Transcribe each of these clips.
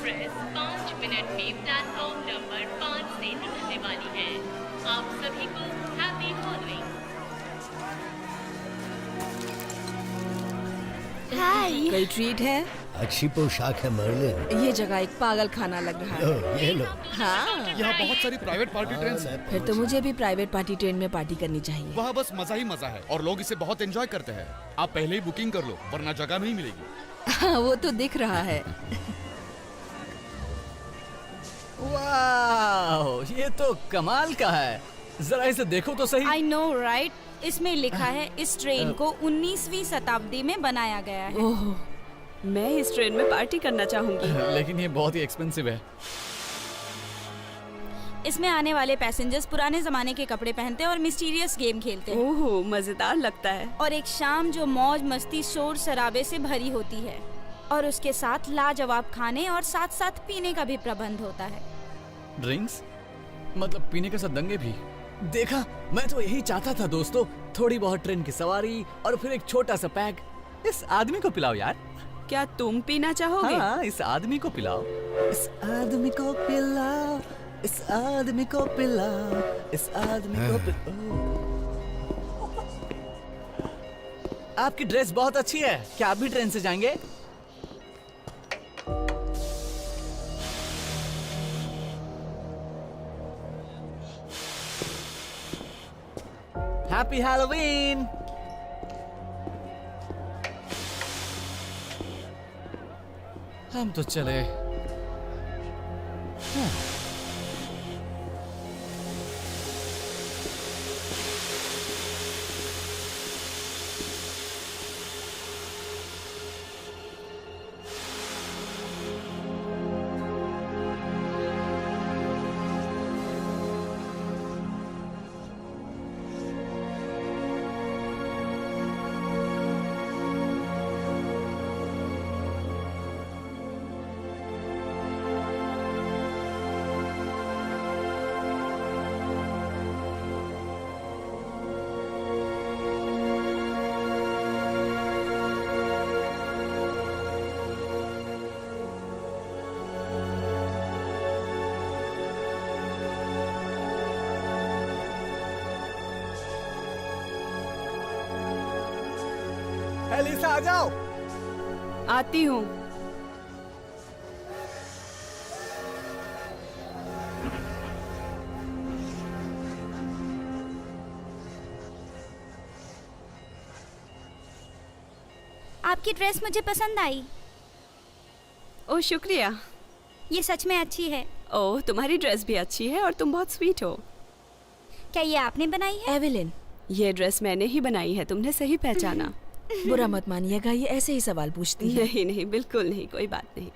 Express 5 minute में platform number 5 से निकलने वाली है। आप सभी को हैप्पी फॉलोइंग। हाय। कोई ट्रीट है? अच्छी पोशाक है मर्लिन। ये जगह एक पागल खाना लग रहा है। ये लो। हाँ, यहाँ बहुत सारी प्राइवेट पार्टी ट्रेन है। फिर तो मुझे भी प्राइवेट पार्टी ट्रेन में पार्टी करनी चाहिए। वहाँ बस मजा ही मजा है और लोग इसे बहुत एंजॉय करते हैं। आप पहले ही बुकिंग कर लो वरना जगह नहीं मिलेगी। हाँ, वो तो दिख रहा है। वाह, ये तो कमाल का है। जरा इसे देखो तो सही। I know right. इसमें लिखा है इस ट्रेन को 19वीं शताब्दी में बनाया गया है। ओह, मैं इस ट्रेन में पार्टी करना चाहूंगी। लेकिन ये बहुत ही एक्सपेंसिव है। इसमें आने वाले पैसेंजर्स पुराने जमाने के कपड़े पहनते हैं और मिस्टीरियस गेम खेलते हैं। ओह, मजेदार लगता है। और एक शाम जो मौज मस्ती शोर शराबे से भरी होती है और उसके साथ लाजवाब खाने और साथ साथ पीने का भी प्रबंध होता है। ड्रिंक्स मतलब पीने के साथ दंगे भी। देखा, मैं तो यही चाहता था दोस्तों। थोड़ी बहुत ट्रेन की सवारी और फिर एक छोटा सा पैक। इस आदमी को पिलाओ यार। क्या तुम पीना चाहोगे? हाँ, इस आदमी को पिलाओ। इस आदमी को पिलाओ, इस आदमी को पिलाओ, इस आदमी को पिलाओ। आपकी ड्रेस बहुत अच्छी है। क्या आप भी ट्रेन से जाएंगे? Happy Halloween. हम तो चले। एलिसा, आ जाओ। आती हूँ। आपकी ड्रेस मुझे पसंद आई। ओह, शुक्रिया। ये सच में अच्छी है। ओह, तुम्हारी ड्रेस भी अच्छी है और तुम बहुत स्वीट हो। क्या ये आपने बनाई है? एवेलिन, ये ड्रेस मैंने ही बनाई है। तुमने सही पहचाना। बुरा मत मानिएगा, ये ऐसे ही सवाल पूछती है। नहीं नहीं, बिल्कुल नहीं, कोई बात नहीं।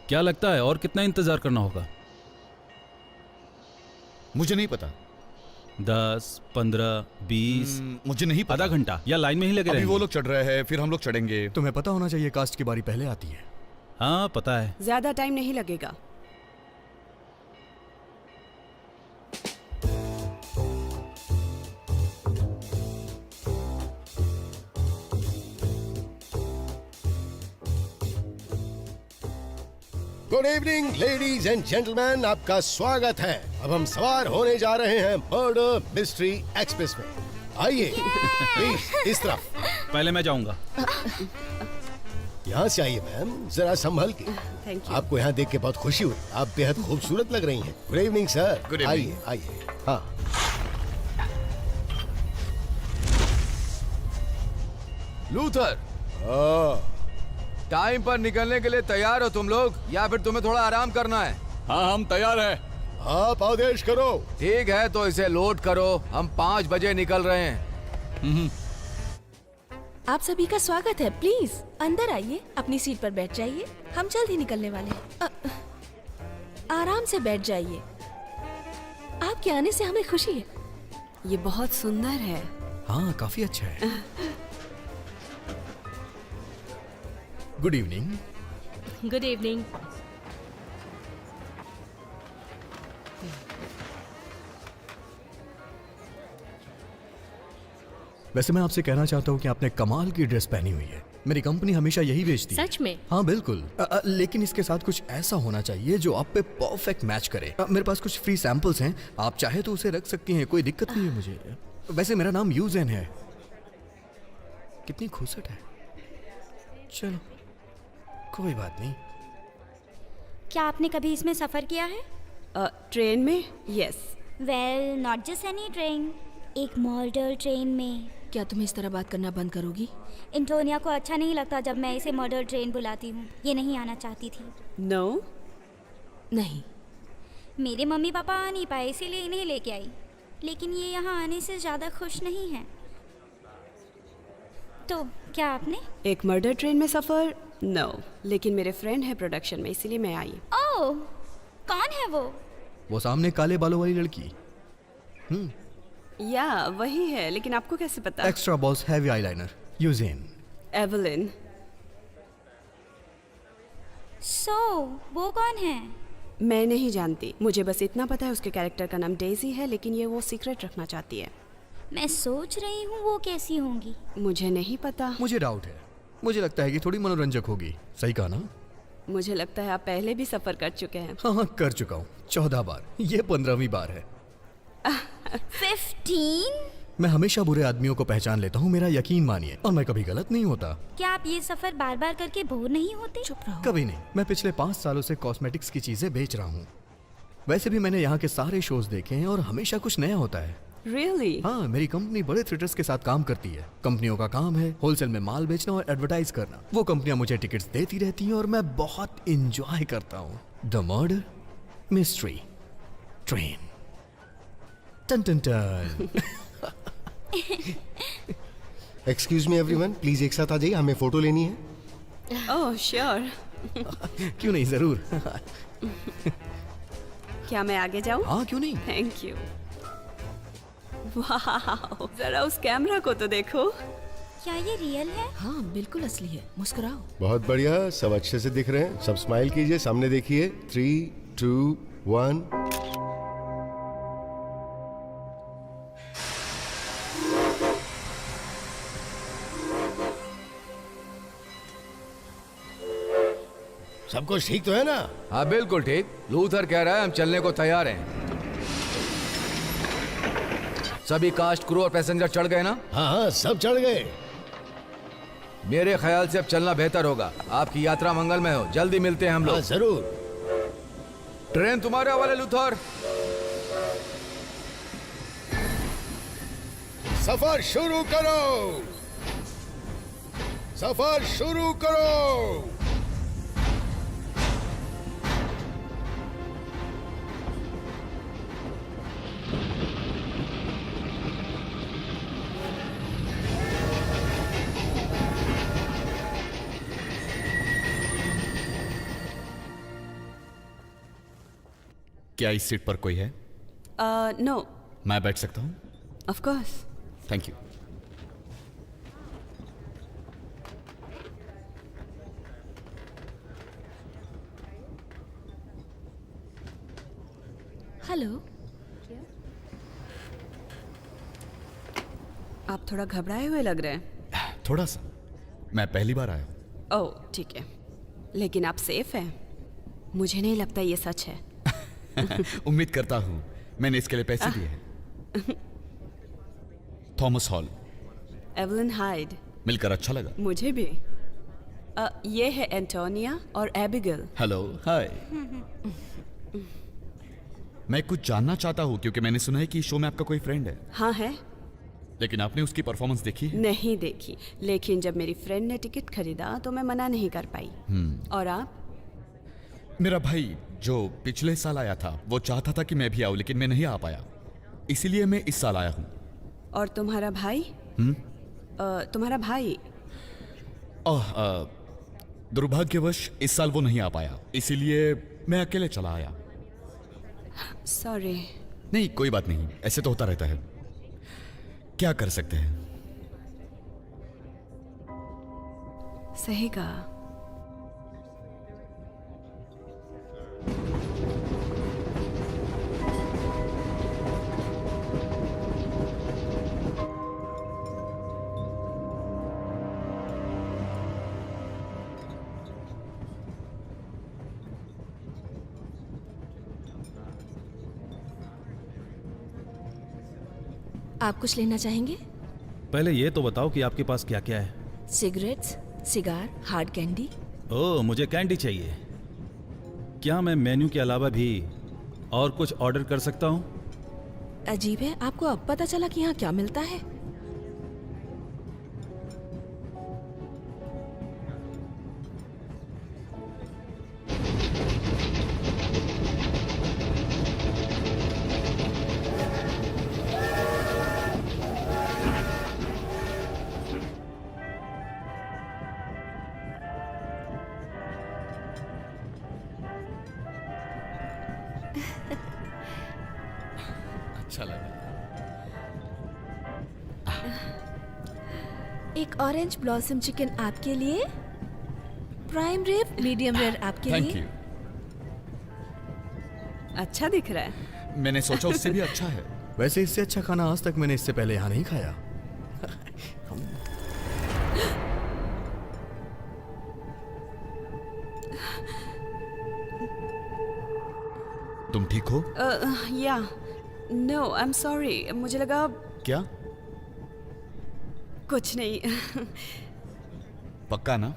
क्या लगता है और कितना इंतजार करना होगा? मुझे नहीं पता। 10, 15, 20, मुझे नहीं पता। आधा घंटा या लाइन में ही लगे अभी रहेंगे? वो लोग चढ़ रहे हैं, फिर हम लोग चढ़ेंगे। तुम्हें पता होना चाहिए कास्ट की बारी पहले आती है। हाँ, पता है। ज्यादा टाइम नहीं लगेगा। Good evening ladies and gentleman, आपका स्वागत है। अब हम सवार होने जा रहे हैं मर्डर मिस्ट्री एक्सप्रेस में। आइए प्लीज इस तरफ। पहले मैं जाऊंगा। यहाँ से आइए मैम, जरा संभल के। Thank you. आपको यहाँ देख के बहुत खुशी हुई। आप बेहद खूबसूरत लग रही हैं। Good evening sir. Good evening. आइए आइए। हाँ, लूथर, टाइम पर निकलने के लिए तैयार हो तुम लोग या फिर तुम्हें थोड़ा आराम करना है? हाँ, हम तैयार हैं। आप आदेश करो। ठीक है, तो इसे लोड करो। हम 5 बजे निकल रहे हैं। आप सभी का स्वागत है। प्लीज अंदर आइए, अपनी सीट पर बैठ जाइए। हम जल्द ही निकलने वाले हैं। आराम से बैठ जाइए। आपके आने से हमें खुशी है। ये बहुत सुंदर है। हाँ, काफी अच्छा है। Good evening. Good evening. वैसे मैं आपसे कहना चाहता हूँ कि आपने कमाल की ड्रेस पहनी हुई है। मेरी कंपनी हमेशा यही बेचती है। सच में? हाँ बिल्कुल। लेकिन इसके साथ कुछ ऐसा होना चाहिए जो आप पे परफेक्ट मैच करे। मेरे पास कुछ फ्री सैंपल्स हैं, आप चाहे तो उसे रख सकती हैं, कोई दिक्कत नहीं है मुझे। वैसे मेरा नाम यूजेन है। कितनी खूबसूरत है। चलो कोई बात नहीं। क्या आपने कभी इसमें सफ़र किया है? ट्रेन में? Yes. Well, not just any train, एक मॉडल ट्रेन में। क्या तुम इस तरह बात करना बंद करोगी? एंटोनिया को अच्छा नहीं लगता जब मैं इसे मॉडल ट्रेन बुलाती हूँ। ये नहीं आना चाहती थी। नो? नहीं। मेरे मम्मी पापा आ नहीं पाए इसीलिए इन्हें लेके आई, लेकिन ये यहाँ आने से ज़्यादा खुश नहीं है। तो क्या आपने? एक मर्डर ट्रेन में सफ़र? नो, लेकिन मेरे फ्रेंड है प्रोडक्शन में, इसीलिए मैं आई। ओह, कौन है वो सामने काले बालों वाली लड़की। या वही है, लेकिन आपको कैसे पता? Extra boss heavy eyeliner, Eugene. Evelyn. So वो कौन है? मैं नहीं जानती, मुझे बस इतना पता है उसके कैरेक्टर का नाम डेजी है, लेकिन ये वो सीक्रेट रखना चाहती है। मैं सोच रही हूँ वो कैसी होंगी। मुझे नहीं पता। मुझे डाउट है, मुझे लगता है कि थोड़ी मनोरंजक होगी। सही कहा ना? मुझे लगता है आप पहले भी सफ़र कर चुके हैं। हाँ कर चुका हूँ 14 बार, ये 15वीं बार है। 15? मैं हमेशा बुरे आदमियों को पहचान लेता हूँ, मेरा यकीन मानिए, और मैं कभी गलत नहीं होता। क्या आप ये सफ़र बार बार करके बोर नहीं होते? चुप रहो। कभी नहीं। मैं पिछले 5 सालों से कॉस्मेटिक्स की चीजें बेच रहा हूँ। वैसे भी मैंने यहाँ के सारे शोज देखे हैं और हमेशा कुछ नया होता है। Really? हाँ, मेरी कंपनी बड़े थिएटर्स के साथ काम करती है। कंपनियों का काम है होलसेल में माल बेचना और एडवर्टाइज करना। वो कंपनियां मुझे टिकट्स देती रहती हैं और मैं बहुत इंजॉय करता हूँ। The murder mystery train. टन टन टन। एक्सक्यूज मी एवरीवन, प्लीज एक साथ आ जाइए, हमें फोटो लेनी है। Oh sure. क्यों नहीं, जरूर। क्या मैं आगे जाऊँ? हाँ क्यों नहीं। Thank you. वाह, जरा उस कैमरा को तो देखो। क्या ये रियल है? हाँ बिल्कुल असली है, मुस्कुराओ। बहुत बढ़िया, सब अच्छे से दिख रहे हैं। सब स्माइल कीजिए, सामने देखिए। 3, 2, 1। सब कुछ ठीक तो है ना? हाँ बिल्कुल ठीक। लूथर कह रहा है हम चलने को तैयार हैं। सभी कास्ट, क्रू और पैसेंजर चढ़ गए ना? हाँ हाँ, सब चढ़ गए। मेरे ख्याल से अब चलना बेहतर होगा। आपकी यात्रा मंगलमय हो। जल्दी मिलते हैं हम लोग। हाँ जरूर। ट्रेन तुम्हारे हवाले लूथर। सफर शुरू करो, सफर शुरू करो। क्या इस सीट पर कोई है? नो। मैं बैठ सकता हूँ? Of course. Thank you. Hello. आप थोड़ा घबराए हुए लग रहे हैं। थोड़ा सा। मैं पहली बार आया हूँ। ओह ठीक है, लेकिन आप सेफ हैं? मुझे नहीं लगता ये सच है। उम्मीद करता हूँ। मैंने इसके लिए पैसे दिए हैं। Thomas hall. Evelyn hide. मिलकर अच्छा लगा। मुझे भी। ये है एंटोनिया और एबिगेल। हेलो। हाय। मैं कुछ जानना चाहता हूँ क्योंकि मैंने सुना है कि शो में आपका कोई फ्रेंड है। हाँ है। लेकिन आपने उसकी परफॉर्मेंस देखी है? नहीं देखी, लेकिन जब मेरी फ्रेंड ने टिकट खरीदा तो मैं मना नहीं कर पाई। और आप? मेरा भाई जो पिछले साल आया था वो चाहता था कि मैं भी आऊँ, लेकिन मैं नहीं आ पाया, इसीलिए मैं इस साल आया हूँ। और तुम्हारा भाई? तुम्हारा भाई? दुर्भाग्यवश इस साल वो नहीं आ पाया, इसीलिए मैं अकेले चला आया। सॉरी। नहीं कोई बात नहीं, ऐसे तो होता रहता है, क्या कर सकते हैं। सही कहा। आप कुछ लेना चाहेंगे? पहले ये तो बताओ कि आपके पास क्या क्या है। Cigarettes, cigar, hard candy. Oh, मुझे कैंडी चाहिए। क्या मैं मेन्यू के अलावा भी और कुछ ऑर्डर कर सकता हूँ? अजीब है, आपको अब पता चला कि यहाँ क्या मिलता है? अच्छा लगा। एक ऑरेंज ब्लॉसम चिकन आपके लिए, प्राइम रिब मीडियम रेयर आपके थैंक लिए। यू। अच्छा दिख रहा है। मैंने सोचा उससे भी अच्छा है। वैसे इससे अच्छा खाना आज तक मैंने इससे पहले यहाँ नहीं खाया। तुम ठीक हो? या नो, आई एम सॉरी, मुझे लगा क्या? कुछ नहीं। पक्का ना?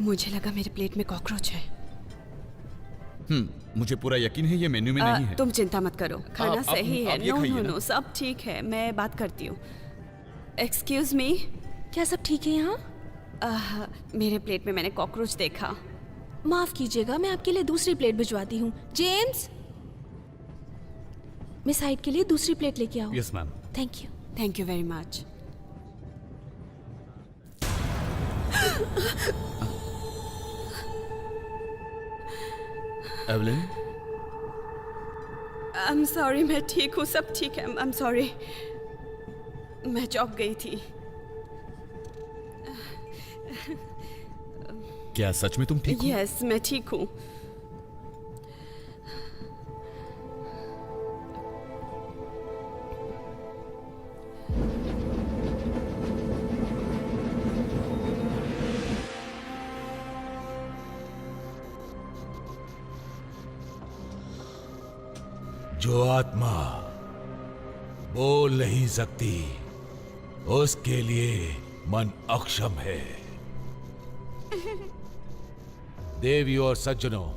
मुझे लगा मेरे प्लेट में कॉकरोच है। मुझे पूरा यकीन है ये मेन्यू में नहीं है। तुम चिंता मत करो, खाना आप- सही है। आप ये नो खाइए नो ना। नो, सब ठीक है, मैं बात करती हूँ। एक्सक्यूज मी, क्या सब ठीक है यहाँ? मेरे प्लेट में मैंने कॉकरोच देखा। माफ कीजिएगा, मैं आपके लिए दूसरी प्लेट भिजवाती हूँ। जेम्स, मिस हाइट के लिए दूसरी प्लेट लेके आओ। Yes ma'am. Thank you. Thank you very much. Evelyn, I am sorry, मैं ठीक हूँ, सब ठीक है। आई एम सॉरी, मैं चौंक गई थी। क्या सच में तुम ठीक हो? यस, मैं ठीक हूँ। जो आत्मा बोल नहीं सकती उसके लिए मन अक्षम है। देवियों और सज्जनों,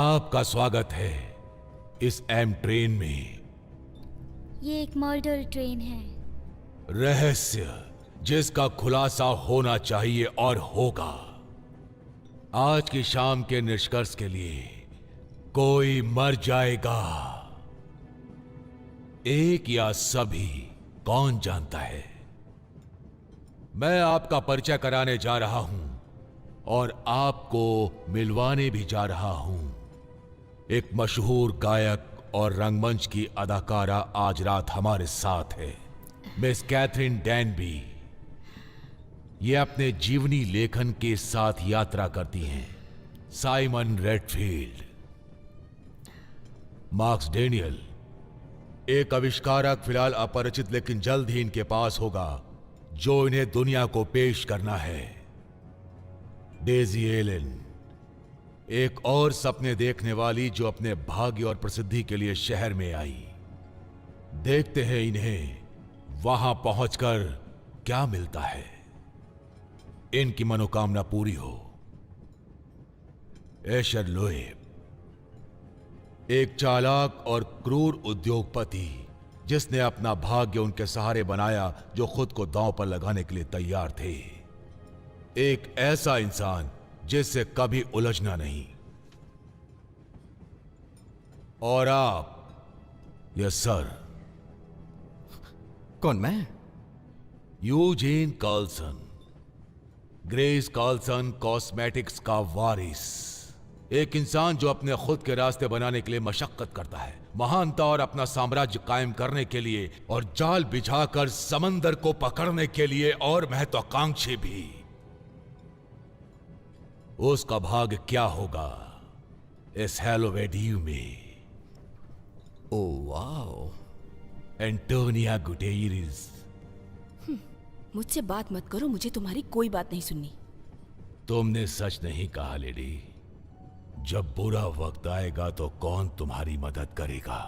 आपका स्वागत है इस एम ट्रेन में। ये एक मर्डर ट्रेन है। रहस्य जिसका खुलासा होना चाहिए और होगा। आज की शाम के निष्कर्ष के लिए कोई मर जाएगा, एक या सभी, कौन जानता है। मैं आपका परिचय कराने जा रहा हूं और आपको मिलवाने भी जा रहा हूं। एक मशहूर गायक और रंगमंच की अदाकारा आज रात हमारे साथ है, मिस कैथरीन डैनबी। ये अपने जीवनी लेखन के साथ यात्रा करती हैं। साइमन रेडफील्ड, मार्क्स डेनियल, एक आविष्कारक फिलहाल अपरिचित, लेकिन जल्द ही इनके पास होगा जो इन्हें दुनिया को पेश करना है। डेजी एलन, एक और सपने देखने वाली जो अपने भाग्य और प्रसिद्धि के लिए शहर में आई। देखते हैं इन्हें वहां पहुंचकर क्या मिलता है। इनकी मनोकामना पूरी हो। एशर लोएब, एक चालाक और क्रूर उद्योगपति जिसने अपना भाग्य उनके सहारे बनाया जो खुद को दांव पर लगाने के लिए तैयार थे। एक ऐसा इंसान जिससे कभी उलझना नहीं। और आप, यस सर। कौन? मैं? Eugene Carlson, Grace Carlson cosmetics का वारिस। एक इंसान जो अपने खुद के रास्ते बनाने के लिए मशक्कत करता है, महानता और अपना साम्राज्य कायम करने के लिए, और जाल बिछाकर समंदर को पकड़ने के लिए, और महत्वाकांक्षी भी। उसका भाग्य क्या होगा इस हैलोवेडियू में। Oh wow. एंटोनिया गुटेरिस। मुझसे बात मत करो, मुझे तुम्हारी कोई बात नहीं सुननी। तुमने सच नहीं कहा लेडी। जब बुरा वक्त आएगा तो कौन तुम्हारी मदद करेगा?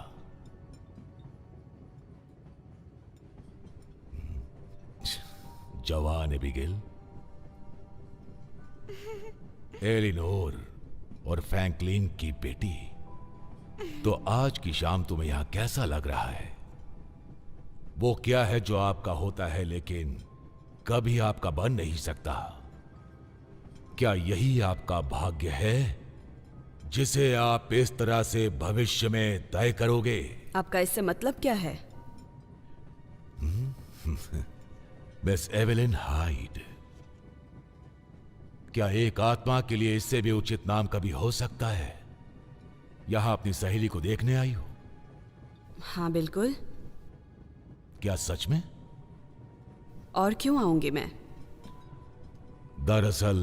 जवान एबिगेल, एलिनोर और फ्रैंकलिन की बेटी। तो आज की शाम तुम्हें यहां कैसा लग रहा है? वो क्या है जो आपका होता है लेकिन कभी आपका बन नहीं सकता? क्या यही आपका भाग्य है जिसे आप इस तरह से भविष्य में तय करोगे? आपका इससे मतलब क्या है? मिस एवेलिन हाइड, क्या एक आत्मा के लिए इससे भी उचित नाम कभी हो सकता है? यहां अपनी सहेली को देखने आई हो? हाँ बिल्कुल। क्या सच में? और क्यों आऊंगी मैं? दरअसल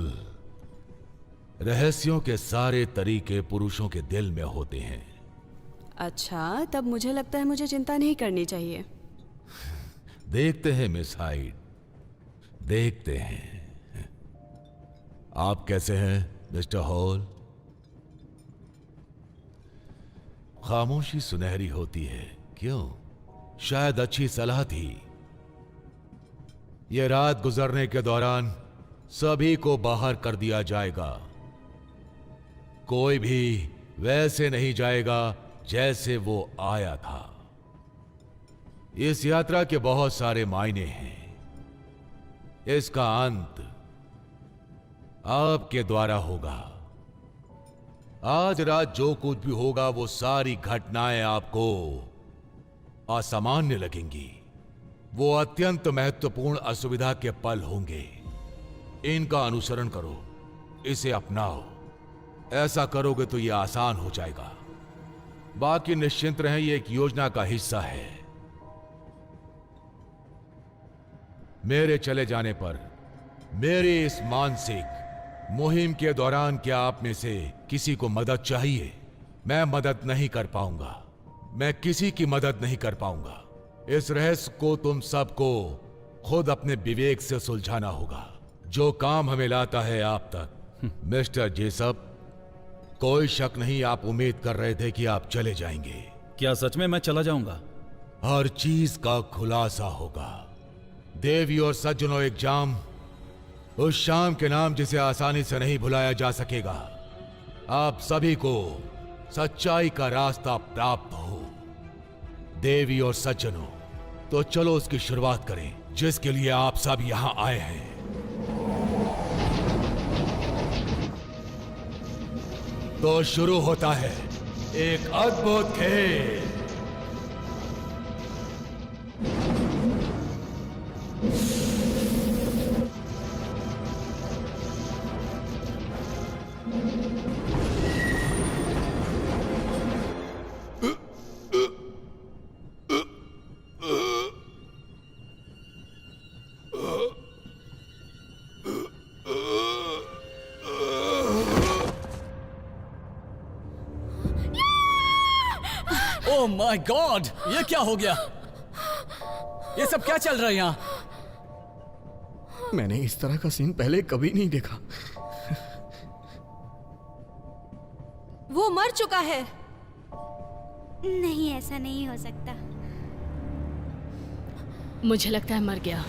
रहस्यों के सारे तरीके पुरुषों के दिल में होते हैं। अच्छा, तब मुझे लगता है मुझे चिंता नहीं करनी चाहिए। देखते हैं मिस हाइड, देखते हैं। आप कैसे हैं मिस्टर हॉल? खामोशी सुनहरी होती है, क्यों? शायद अच्छी सलाह थी। यह रात गुजरने के दौरान सभी को बाहर कर दिया जाएगा। कोई भी वैसे नहीं जाएगा जैसे वो आया था। इस यात्रा के बहुत सारे मायने हैं। इसका अंत आपके द्वारा होगा। आज रात जो कुछ भी होगा वो सारी घटनाएं आपको असामान्य लगेंगी। वो अत्यंत महत्वपूर्ण असुविधा के पल होंगे। इनका अनुसरण करो, इसे अपनाओ। ऐसा करोगे तो यह आसान हो जाएगा। बाकी निश्चिंत रहें, यह एक योजना का हिस्सा है। मेरे चले जाने पर मेरी इस मानसिक मुहिम के दौरान क्या आप में से किसी को मदद चाहिए? मैं मदद नहीं कर पाऊंगा। मैं किसी की मदद नहीं कर पाऊंगा। इस रहस्य को तुम सबको खुद अपने विवेक से सुलझाना होगा। जो काम हमें लाता है आप तक। मिस्टर जेसप, कोई शक नहीं आप उम्मीद कर रहे थे कि आप चले जाएंगे। क्या सच में मैं चला जाऊंगा? हर चीज का खुलासा होगा। देवी और सज्जनों, एक जाम, उस शाम के नाम जिसे आसानी से नहीं भुलाया जा सकेगा। आप सभी को सच्चाई का रास्ता प्राप्त हो। देवी और सज्जनों, तो चलो उसकी शुरुआत करें जिसके लिए आप सब यहां आए हैं। तो शुरू होता है एक अद्भुत खेल। ओह माय गॉड, ये क्या हो गया? ये सब क्या चल रहा है यहाँ? मैंने इस तरह का सीन पहले कभी नहीं देखा। वो मर चुका है। नहीं, ऐसा नहीं हो सकता। मुझे लगता है मर गया।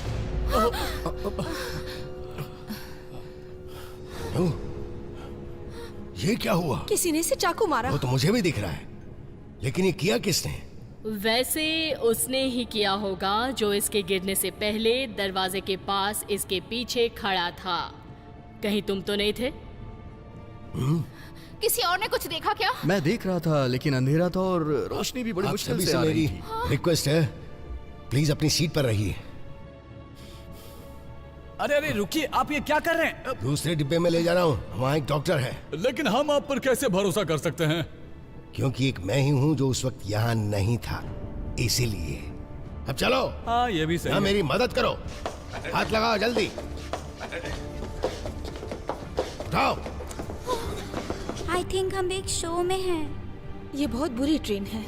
ये क्या हुआ? किसी ने इसे चाकू मारा। वो तो मुझे भी दिख रहा है, लेकिन ये किया किसने? वैसे उसने ही किया होगा जो इसके गिरने से पहले दरवाजे के पास इसके पीछे खड़ा था। कहीं तुम तो नहीं थे? किसी और ने कुछ देखा क्या? मैं देख रहा था लेकिन अंधेरा था और रोशनी भी बड़ी आप मुश्किल सभी से से आ रही मेरी थी। रिक्वेस्ट है, प्लीज अपनी सीट पर रहिए। अरे अरे रुकिए, आप ये क्या कर रहे हैं? दूसरे डिब्बे में ले जा रहा हूँ, वहाँ एक डॉक्टर है। लेकिन हम आप पर कैसे भरोसा कर सकते हैं? क्योंकि एक मैं ही हूँ जो उस वक्त यहाँ नहीं था, इसीलिए। अब चलो। हाँ, ये भी सही ना है। मेरी मदद करो, हाथ लगाओ जल्दी। उठाओ। आई थिंक हम एक शो में हैं। ये बहुत बुरी ट्रेन है।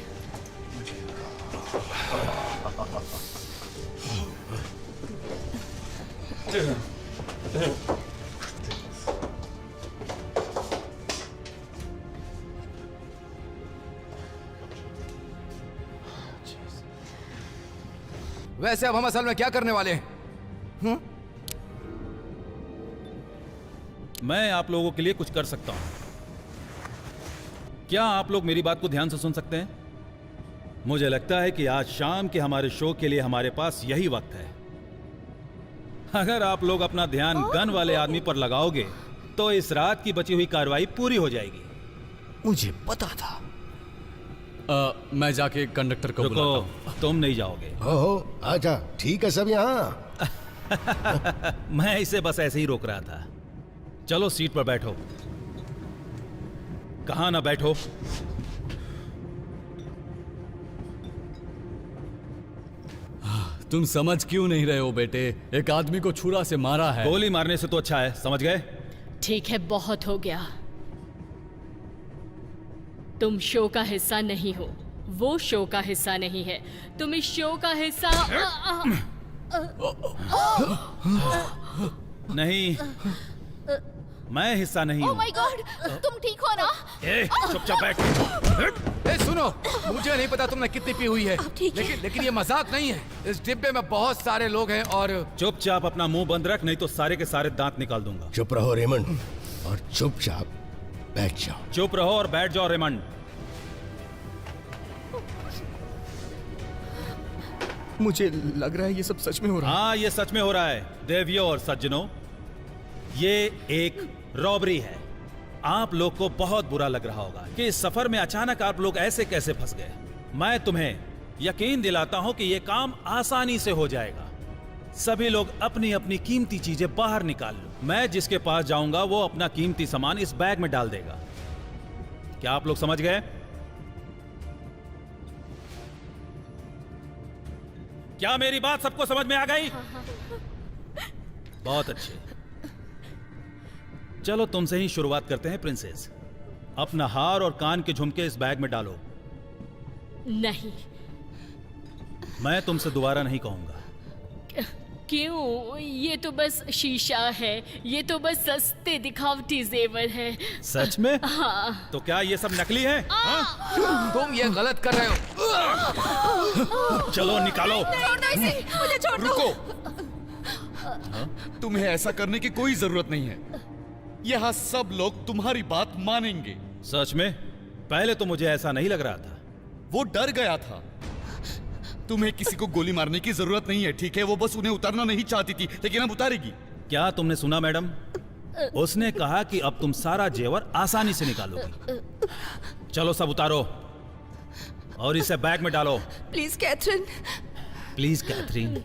वैसे अब हम असल में क्या करने वाले हैं? मैं आप लोगों के लिए कुछ कर सकता हूं। क्या आप लोग मेरी बात को ध्यान से सुन सकते हैं? मुझे लगता है कि आज शाम के हमारे शो के लिए हमारे पास यही वक्त है। अगर आप लोग अपना ध्यान गन वाले आदमी पर लगाओगे तो इस रात की बची हुई कार्रवाई पूरी हो जाएगी। मुझे पता था। मैं जाके कंडक्टर को बुलाता हूँ। रुको, तुम नहीं जाओगे। ओहो, आजा, ठीक है सब यहाँ। मैं इसे बस ऐसे ही रोक रहा था। चलो सीट पर बैठो। कहाँ ना बैठो। तुम समझ क्यों नहीं रहे हो बेटे? एक आदमी को छुरा से मारा है। गोली मारने से तो अच्छा है, समझ गए? ठीक है, बहुत हो गया। तुम शो का हिस्सा नहीं हो, वो शो का हिस्सा नहीं है। तुम इस शो का हिस्सा नहीं, मैं हिस्सा नहीं हूँ। ओह माय गॉड, तुम ठीक हो ना? चुपचाप बैठ। ए सुनो, मुझे नहीं पता तुमने कितनी पी हुई है, ठीक है। लेकिन ये मजाक नहीं है। इस डिब्बे में बहुत सारे लोग हैं और चुपचाप अपना मुंह बंद रख, नहीं तो सारे के सारे दांत निकाल दूंगा। चुप रहो रेमंड और चुपचाप बैठ जाओ। चुप रहो और बैठ जाओ रेमंड। मुझे लग रहा है ये सब सच में हो रहा है। हाँ, ये सच में हो रहा है देवियों और सज्जनों। ये एक रॉबरी है। आप लोग को बहुत बुरा लग रहा होगा कि इस सफर में अचानक आप लोग ऐसे कैसे फंस गए। मैं तुम्हें यकीन दिलाता हूं कि यह काम आसानी से हो जाएगा। सभी लोग अपनी अपनी कीमती चीजें बाहर निकाल लो। मैं जिसके पास जाऊंगा वो अपना कीमती सामान इस बैग में डाल देगा। क्या आप लोग समझ गए? क्या मेरी बात सबको समझ में आ गई? बहुत अच्छे। चलो तुमसे ही शुरुआत करते हैं प्रिंसेस। अपना हार और कान के झुमके इस बैग में डालो। नहीं। मैं तुमसे दोबारा नहीं कहूंगा। क्यों? ये तो बस शीशा है, ये तो बस सस्ते दिखावटी जेवर है। सच में? हाँ। तो क्या ये सब नकली है? हाँ? तुम ये गलत कर रहे हो। चलो निकालो। मुझे छोड़ दो। रुको। तुम्हें ऐसा करने की कोई जरूरत नहीं है। यहाँ सब लोग तुम्हारी बात मानेंगे। सच में? पहले तो मुझे ऐसा नहीं लग रहा था। वो डर गया था। तुम्हें किसी को गोली मारने की जरूरत नहीं है, ठीक है? वो बस उन्हें उतारना नहीं चाहती थी, लेकिन अब उतारेगी। क्या तुमने सुना मैडम? उसने कहा कि अब तुम सारा जेवर आसानी से निकालोगी। चलो सब उतारो और इसे बैग में डालो। Please Catherine. Please Catherine.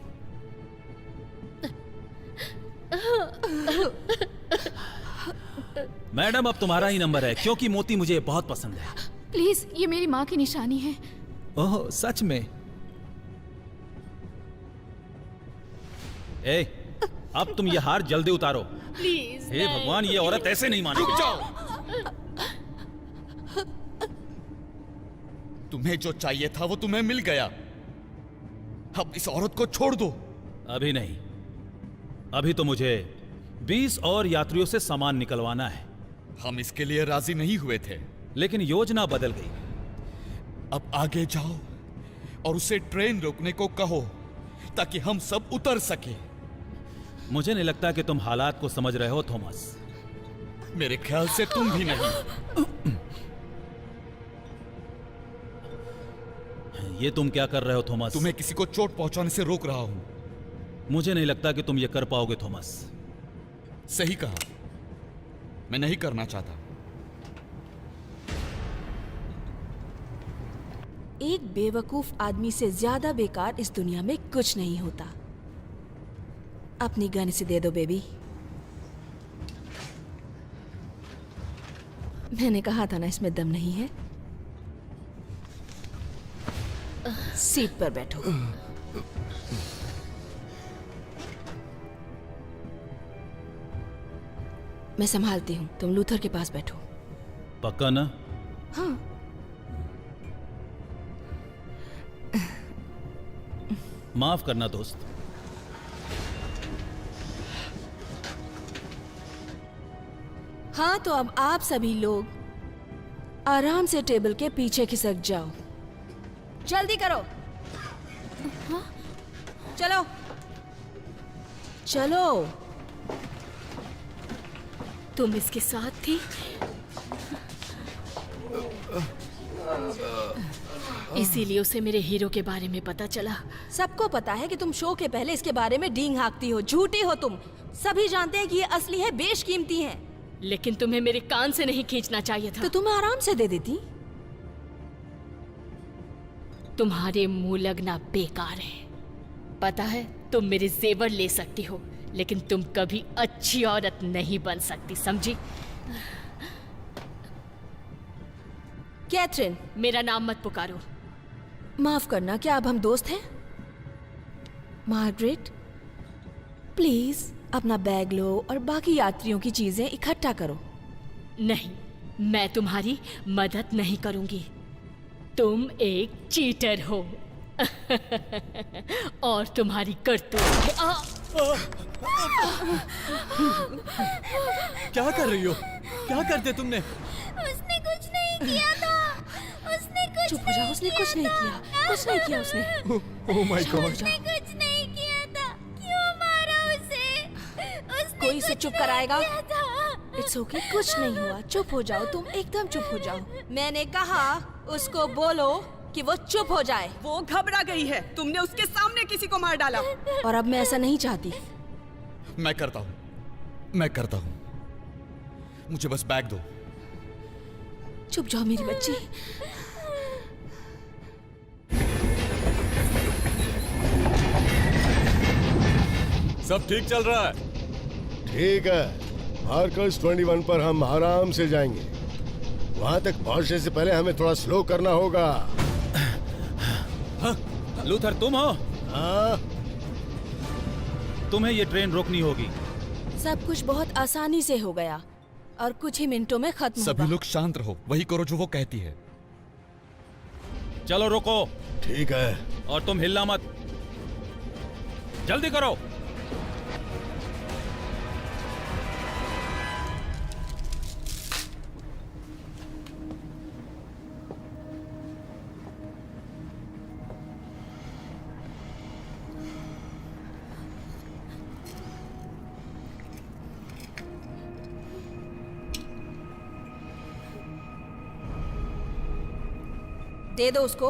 Madam अब तुम्हारा ही नंबर है, क्योंकि मोती मुझे बहुत पसंद है। प्लीज, ये मेरी माँ की निशानी है। ओह सच में? ए, अब तुम ये हार जल्दी उतारो। प्लीज। हे भगवान, ये औरत ऐसे नहीं मानेगी। तुम्हें जो चाहिए था वो तुम्हें मिल गया। अब इस औरत को छोड़ दो। अभी नहीं। अभी तो मुझे 20 और यात्रियों से सामान निकलवाना है। हम इसके लिए राजी नहीं हुए थे, लेकिन योजना बदल गई। अब आगे जाओ और उसे ट्रेन रोकने को कहो ताकि हम सब उतर सके। मुझे नहीं लगता कि तुम हालात को समझ रहे हो थॉमस। मेरे ख्याल से तुम भी नहीं। ये तुम क्या कर रहे हो थॉमस? तुम्हें किसी को चोट पहुंचाने से रोक रहा हूं। मुझे नहीं लगता कि तुम ये कर पाओगे थॉमस। सही कहा, मैं नहीं करना चाहता। एक बेवकूफ आदमी से ज्यादा बेकार इस दुनिया में कुछ नहीं होता। अपनी गन इसे दे दो बेबी। मैंने कहा था ना इसमें दम नहीं है। सीट पर बैठो। मैं संभालती हूँ, तुम लूथर के पास बैठो। पक्का ना? हाँ। माफ करना दोस्त। हाँ, तो अब आप सभी लोग आराम से टेबल के पीछे खिसक जाओ। जल्दी करो। चलो चलो। तुम इसके साथ थी? इसीलिए उसे मेरे हीरो के बारे में पता चला। सबको पता है कि तुम शो के पहले इसके बारे में डींग हाँकती हो। झूठी हो तुम। सभी जानते हैं कि ये असली है, बेशकीमती है। लेकिन तुम्हें मेरे कान से नहीं खींचना चाहिए था। तो तुम्हें आराम से दे देती। तुम्हारे मुंह लगना बेकार है। पता है, तुम मेरे जेवर ले सकती हो, लेकिन तुम कभी अच्छी औरत नहीं बन सकती, समझी? कैथरीन, मेरा नाम मत पुकारो। माफ करना, क्या अब हम दोस्त हैं? मार्गरेट, प्लीज अपना बैग लो और बाकी यात्रियों की चीजें इकट्ठा करो। नहीं, मैं तुम्हारी मदद नहीं करूंगी। तुम एक चीटर हो। और तुम्हारी करतूत। क्या कर रही हो? क्या कर दिया तुमने? उसने कुछ नहीं किया था। उसने कुछ चुप हो जाओ, उसने कुछ नहीं किया। कुछ नहीं किया उसने। Oh my God. उसने कुछ नहीं किया था। क्यों मारा उसे? उसने कोई इसे कुछ चुप नहीं कराएगा? किया था। इट्स ओके, कुछ नहीं हुआ। चुप हो जाओ, तुम एकदम चुप हो जाओ। मैंने कहा उसको बोलो कि वो चुप हो जाए। वो घबरा गई है। तुमने उसके सामने किसी को मार डाला। और अब मैं ऐसा नहीं चाहती। मैं करता हूँ। मुझे बस बैग दो। चुप जाओ मेरी बच्ची। सब ठीक चल रहा है? ठीक है, मार्कस 21 पर हम आराम से जाएंगे। वहां तक पहुंचने से पहले हमें थोड़ा स्लो करना होगा। लूथर, तुम हो? हाँ, तुम्हें ये ट्रेन रोकनी होगी। सब कुछ बहुत आसानी से हो गया और कुछ ही मिनटों में खत्म सभी होगा। लोग शांत रहो, वही करो जो वो कहती है। चलो रोको। ठीक है। और तुम हिलना मत। जल्दी करो। दे दो उसको।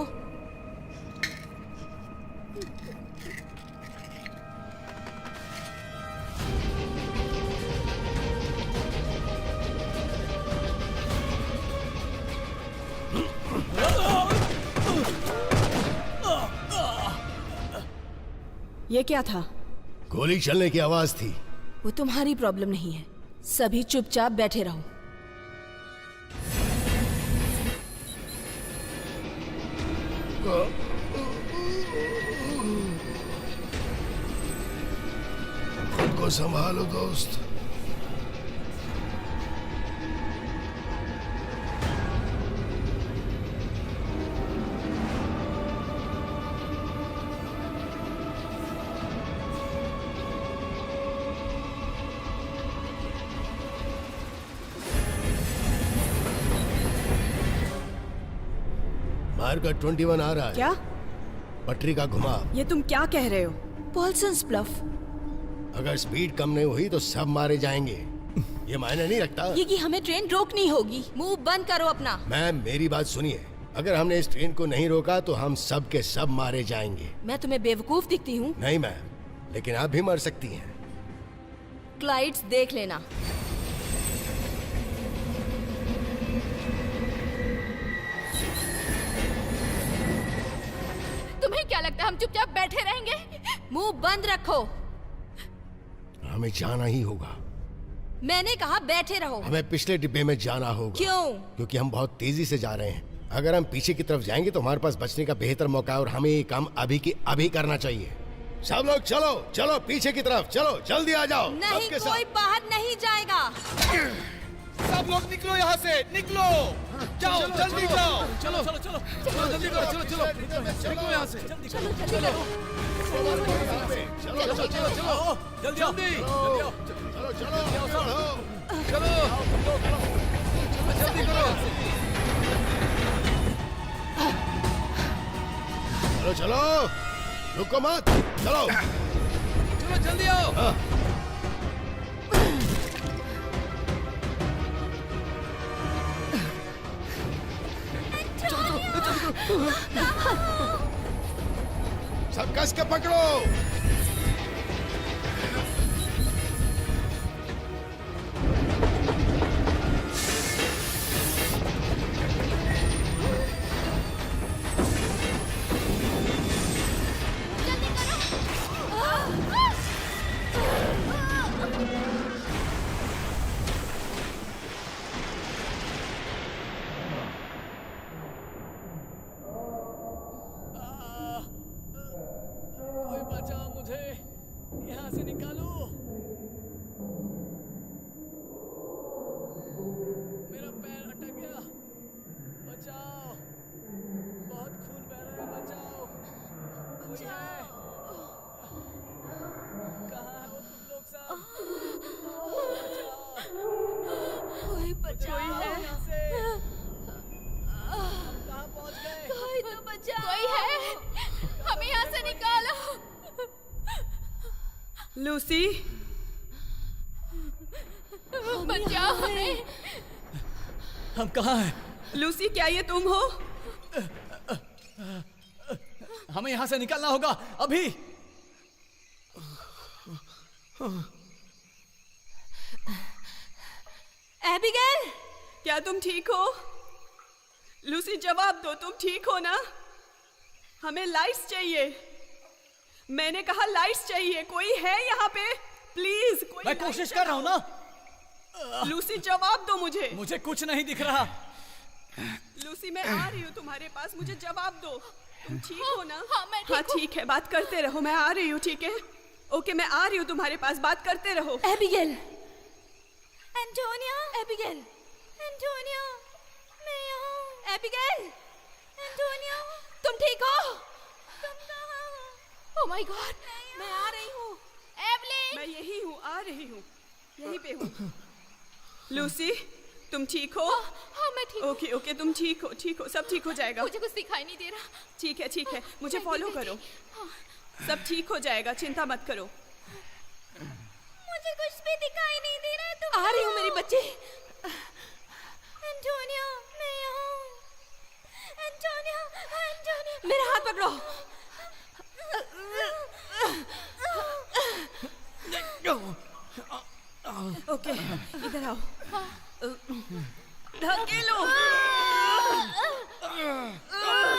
ये क्या था? गोली चलने की आवाज थी। वो तुम्हारी प्रॉब्लम नहीं है। सभी चुपचाप बैठे रहो। खुद को संभालो दोस्त। मार्कस 21 आ रहा है। क्या? पटरी का घुमाव। ये तुम क्या कह रहे हो? पॉल्सन्स ब्लफ। अगर स्पीड कम नहीं हुई तो सब मारे जाएंगे। ये मायने नहीं रखता। ये कि हमें ट्रेन रोकनी होगी। मुंह बंद करो अपना। मैम, मेरी बात सुनिए। अगर हमने इस ट्रेन को नहीं रोका तो हम सब के सब मारे जाएंगे। मैं तुम्हें बेवकूफ दिखती हूँ? नहीं मैम, लेकिन आप भी मर सकती हैं। क्लाइड्स देख लेना। तुम्हें क्या लगता है हम चुपचाप बैठे रहेंगे? मुंह बंद रखो। हमें जाना ही होगा। मैंने कहा बैठे रहो। हमें पिछले डिब्बे में जाना होगा। क्यों? क्योंकि हम बहुत तेजी से जा रहे हैं। अगर हम पीछे की तरफ जाएंगे तो हमारे पास बचने का बेहतर मौका है और हमें ये काम अभी की अभी करना चाहिए। सब लोग चलो चलो, पीछे की तरफ चलो, जल्दी आ जाओ। नहीं, सबके कोई बाहर नहीं जाएगा। सब लोग निकलो यहाँ से, निकलो। जाओ, जल्दी जाओ। चलो चलो चलो चलो जल्दी करो। चलो चलो निकलो यहाँ से। जल्दी चलो जल्दी करो। चलो चलो चलो चलो जल्दी जल्दी जल्दी आओ। चलो चलो चलो जल्दी करो। चलो चलो। रुको मत, चलो। चलो जल्दी आओ। हाँ। सब कस के पकड़ो। कोई बचाओ मुझे, यहाँ से निकालो। मेरा पैर अटक गया, बचाओ। बहुत खून बह रहा है, बचाओ। कोई है? कहाँ है वो तुम लोग सब? कोई बचाओ। यहाँ से। कहाँ पहुँच गए? कोई तो बचाओ। कोई है? हमें यहाँ से निकालो। लूसी, बचाओ हमें। हम कहाँ हैं? लूसी क्या ये तुम हो? हमें यहाँ से निकलना होगा अभी। एबिगेल, क्या तुम ठीक हो? लूसी जवाब दो, तुम ठीक हो ना? हमें लाइट्स चाहिए। मैंने कहा लाइट्स चाहिए। कोई है यहाँ पे? प्लीज कोई। मैं कोशिश कर रहा हूँ ना। लूसी जवाब दो मुझे। मुझे कुछ नहीं दिख रहा। लूसी मैं आ रही हूँ तुम्हारे पास, मुझे जवाब दो। तुम ठीक हो ना? हाँ, मैं ठीक हूँ। ठीक है, बात करते रहो, मैं आ रही हूँ। ठीक है, ओके, मैं आ रही हूँ तुम्हारे पास, बात करते रहो। एबिगेल, एंटोनिया, एबिगेल, एंटोनिया, मैं यहाँ हूँ। एबिगेल, एंटोनिया, तुम ठीक हो? तुम कहाँ हो? ओह माय गॉड, मैं आ रही हूँ। एवलिन, मैं यही हूँ, आ रही हूँ, यहीं पे हूँ। लूसी, तुम ठीक हो? हाँ मैं ठीक हूँ। ओके ओके, तुम ठीक हो, ठीक हो, सब ठीक हो जाएगा। मुझे कुछ दिखाई नहीं दे रहा। ठीक है ठीक है, मुझे मैं फॉलो भी करो। हाँ। सब ठीक हो जाएगा, चिंता मत करो। मुझे कुछ भी दिखाई नहीं दे रहा है। तुम आ रही हूँ मेरी बच्ची। एंटोनिया, मैं यहाँ हूँ। एंटोनिया, एंटोनिया, मेरा हाथ पकड़ो। ओके, इधर आओ। धकेलो।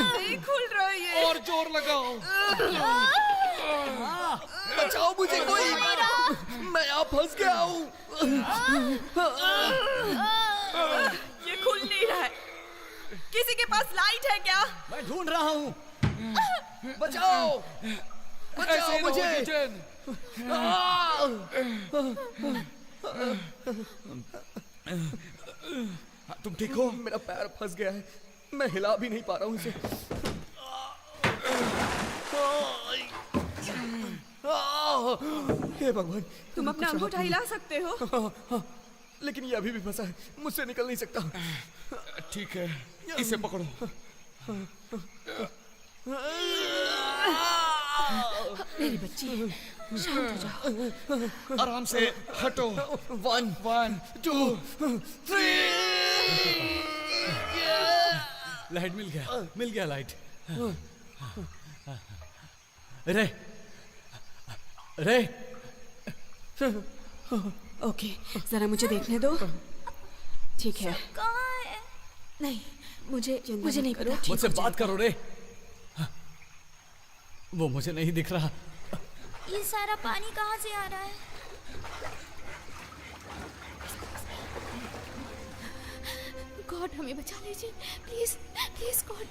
नहीं खुल रहा है ये। और जोर लगाओ। बचाओ मुझे कोई, मैं यहाँ फंस गया हूँ। ये खुल नहीं रहा है। किसी के पास लाइट है क्या? मैं ढूंढ रहा हूँ। बचाओ, बचाओ मुझे। तुम ठीक हो? मेरा पैर फंस गया है, मैं हिला भी नहीं पा रहा हूँ इसे। हे भगवान, तुम अपना अंगूठा हिला सकते हो? लेकिन ये अभी भी फंसा है, मुझसे निकल नहीं सकता। ठीक है, इसे पकड़ो। मेरी बच्ची, शांत हो जाओ। आराम से हटो। 1 1 2 3। लाइट मिल गया लाइट। रे, रे, ओके, जरा मुझे देखने दो। ठीक है, कहाँ है? नहीं, मुझे मत नहीं करो, पता। मुझसे बात करो रे। वो मुझे नहीं दिख रहा। ये सारा पानी कहाँ से आ रहा है? गॉड हमें बचा लीजिए, प्लीज प्लीज गॉड।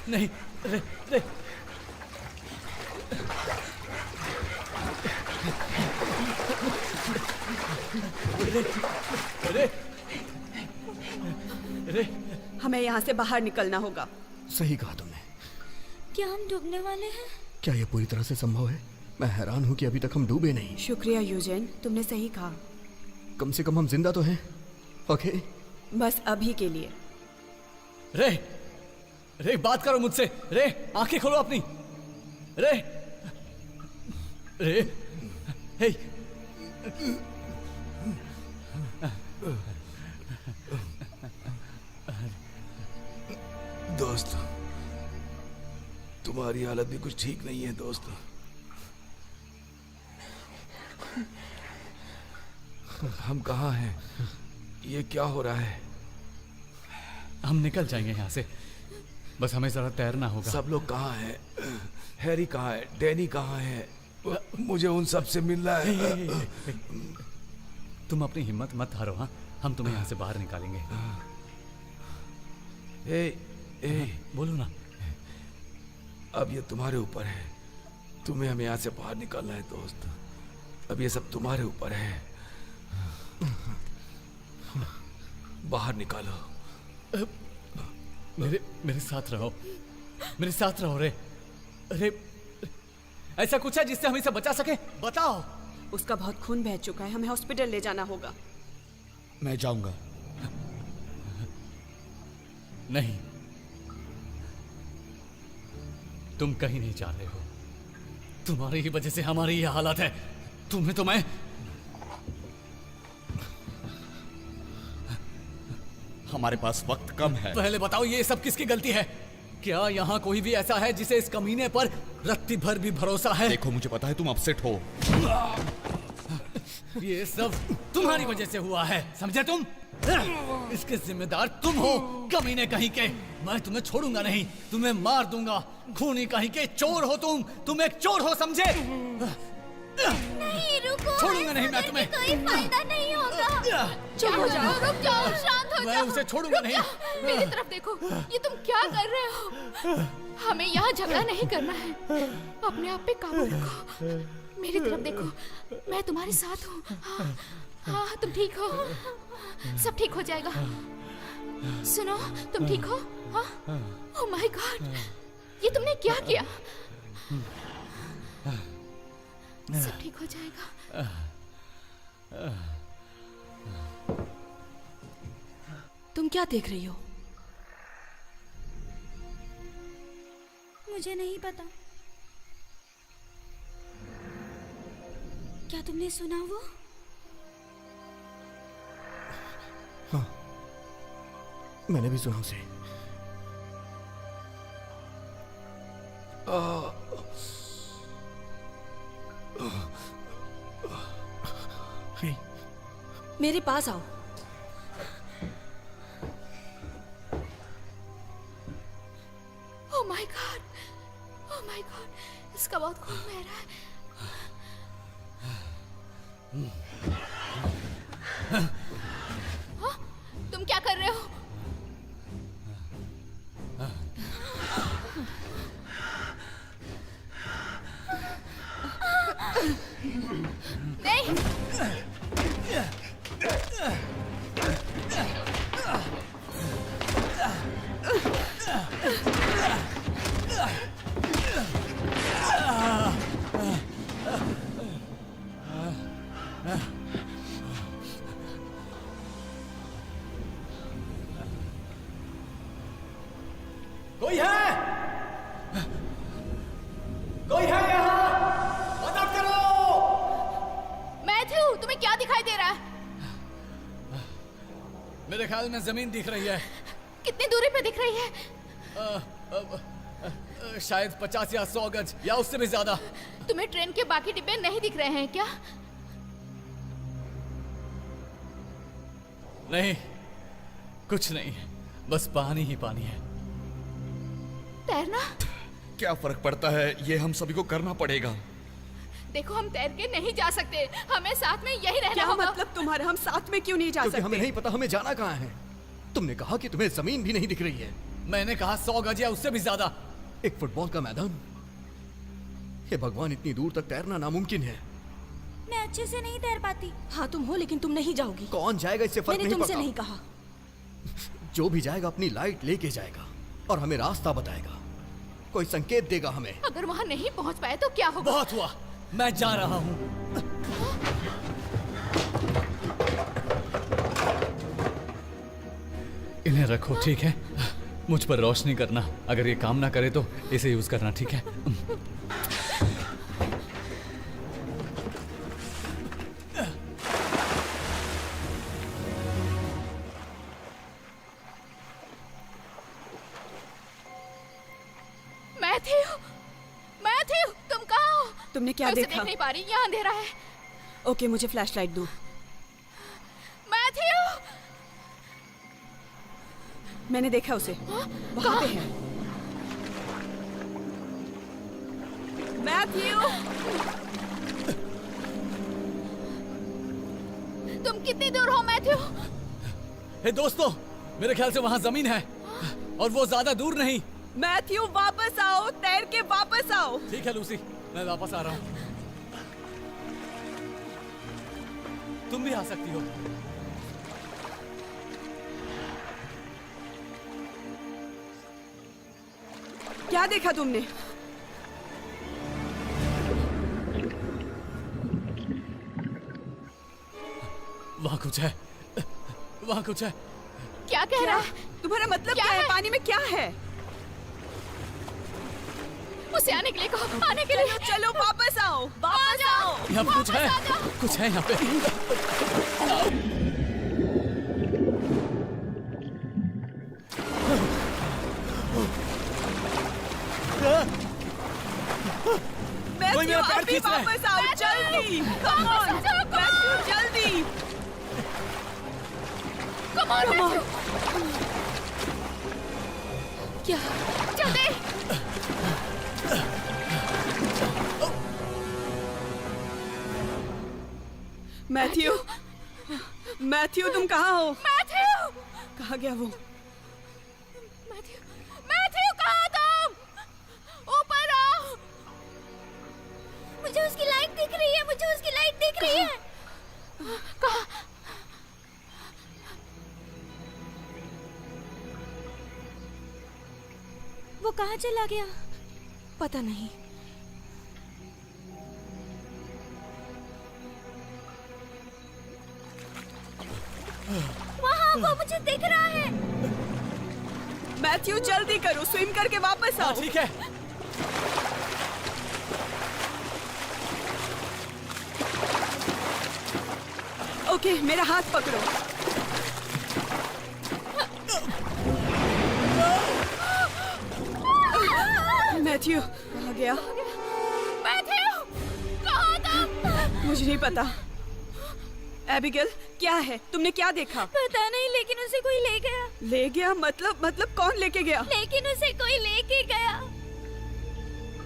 नहीं, रे, रे। रे, रे, हमें यहाँ से बाहर निकलना होगा। सही कहा तुमने। क्या हम डूबने वाले हैं? क्या ये पूरी तरह से संभव है? मैं हैरान हूँ कि अभी तक हम डूबे नहीं। शुक्रिया यूजेन, तुमने सही कहा। कम से कम हम जिंदा तो हैं। ओके, बस अभी के लिए। रे, रे, बात करो मुझसे। रे, आंखें खोलो अपनी। रे रे हे दोस्त, तुम्हारी हालत भी कुछ ठीक नहीं है दोस्त। हम कहाँ हैं? ये क्या हो रहा है? हम निकल जाएंगे यहाँ से, बस हमें जरा तैरना होगा। सब लोग कहाँ हैं? हैरी कहाँ है? डैनी कहाँ है? मुझे उन सब से मिलना है। तुम अपनी हिम्मत मत हारो। हाँ, हम तुम्हें यहाँ से बाहर निकालेंगे। बोलो ना। अब ये तुम्हारे ऊपर है, तुम्हें हमें यहाँ से बाहर निकालना है दोस्त। अब ये सब तुम्हारे ऊपर है, बाहर निकालो। मेरे साथ रहो, मेरे साथ रहो रे। अरे ऐसा कुछ है जिससे हम इसे बचा सके? बताओ। उसका बहुत खून बह चुका है, हमें हॉस्पिटल ले जाना होगा। मैं जाऊंगा। नहीं, तुम कहीं नहीं जा रहे हो। तुम्हारी ही वजह से हमारी ये हालत है। तुम्हें तो मैं हमारे पास वक्त कम है। पहले बताओ, ये सब किसकी गलती है? क्या यहाँ कोई भी ऐसा है जिसे इस कमीने पर रत्ती भर भी भरोसा है? देखो, मुझे पता है तुम अपसेट हो। ये सब तुम्हारी वजह से हुआ है, समझे तुम? इसके जिम्मेदार तुम हो, कमीने कहीं के। मैं तुम्हें छोड़ूंगा नहीं, तुम्हें मार दूंगा। खूनी कहीं के चोर हो तुम एक चोर हो, समझे? नहीं, रुको। छोड़ूंगा नहीं मैं तुम्हें। कोई फायदा नहीं होगा। चुप हो जाओ, रुक जाओ, शांत हो मैं जाओ। उसे छोड़ूंगा नहीं। मेरी तरफ देखो, ये तुम क्या कर रहे हो? हमें यहाँ झगड़ा नहीं करना है, अपने आप पे काबू रखो। मेरी तरफ देखो, मैं तुम्हारे साथ हूँ। हाँ, हाँ, तुम ठीक हो, सब ठीक हो जाएगा। सुनो, तुम ठीक हो? हाँ? ओह माय गॉड, ये तुमने क्या किया? सब ठीक हो जाएगा। तुम क्या देख रही हो? मुझे नहीं पता। क्या तुमने सुना वो? हाँ, मैंने भी सुना उसे। मेरे पास आओ। Oh my God, oh my God, इसका बहुत खून बह रहा है। हाँ? तुम क्या कर रहे हो? नहीं। कोई है? कोई है यहाँ? मदद करो! मैथ्यू, तुम्हें क्या दिखाई दे रहा है? मेरे ख्याल में जमीन दिख रही है। कितनी दूरी पे दिख रही है? शायद 50 या 100 गज या उससे भी ज्यादा। तुम्हें ट्रेन के बाकी डिब्बे नहीं दिख रहे हैं क्या? नहीं, कुछ नहीं, बस पानी ही पानी है। तैरना? क्या फर्क पड़ता है, ये हम सभी को करना पड़ेगा। देखो, हम तैर के नहीं जा सकते, हमें साथ में यही रहना क्या होगा। मतलब तुम्हारा? हम साथ में क्यों नहीं जा क्योंकि सकते? हमें नहीं पता हमें जाना कहाँ है। तुमने कहा कि तुम्हें जमीन भी नहीं दिख रही है। मैंने कहा 100 गज या उससे भी ज्यादा। एक फुटबॉल का मैदान। हे भगवान, इतनी दूर तक तैरना नामुमकिन है। मैं अच्छे से नहीं तैर पाती। हाँ, तुम हो, लेकिन तुम नहीं जाओगी। कौन जाएगा, इससे फर्क मैंने नहीं तुमसे पड़ता। नहीं कहा। जो भी जाएगा अपनी लाइट लेके जाएगा और हमें रास्ता बताएगा, कोई संकेत देगा हमें। अगर वहाँ नहीं पहुँच पाए तो क्या होगा? बहुत हुआ, मैं जा रहा हूँ। इन्हें रखो, ठीक है? मुझ पर रोशनी करना। अगर ये काम ना करे तो इसे यूज करना, ठीक है? तुमने क्या मैं उसे देखा? देख नहीं पा रही, यहाँ अंधेरा है। ओके, मुझे फ्लैशलाइट दो। मैथ्यू! मैंने देखा उसे, वहाँ पे है। मैथ्यू! तुम कितनी दूर हो मैथ्यू? हे दोस्तों, मेरे ख्याल से वहाँ जमीन है और वो ज्यादा दूर नहीं। मैथ्यू वापस आओ, तैर के वापस आओ। ठीक है लूसी, मैं वापस आ रहा हूँ। तुम भी आ सकती हो। क्या देखा तुमने? वहाँ कुछ है, वहाँ कुछ है। क्या कह रहा है? तुम्हारा मतलब क्या है? पानी में क्या है? उसे आने के लिए कहो, आने के लिए। चलो वापस आओ, वापस आओ। यहाँ पे कुछ है, कुछ है यहाँ पे। मैथ्यू, मेरा पैर अभी खींच रहा है। वापस आओ, जल्दी। Come on, मैथ्यू, जल्दी। Come on, Matthew. क्या? जल्दी। मैथ्यू, मैथ्यू तुम कहाँ हो? मैथ्यू! कहाँ गया वो? मैथ्यू, मैथ्यू कहाँ तुम? ऊपर आओ। मुझे उसकी लाइट दिख रही है, मुझे उसकी लाइट दिख रही है। कहाँ? वो कहाँ चला गया? पता नहीं। वहाँ वो मुझे दिख रहा है। मैथ्यू जल्दी करो, स्विम करके वापस आओ। ठीक है। ओके, मेरा हाथ पकड़ो। मैथ्यू कहाँ गया? मैथ्यू, कहाँ तुम? मुझे नहीं पता। एबिगेल, क्या है? तुमने क्या देखा? पता नहीं, लेकिन उसे कोई ले गया। ले गया? मतलब कौन लेके गया? लेकिन उसे कोई लेके गया।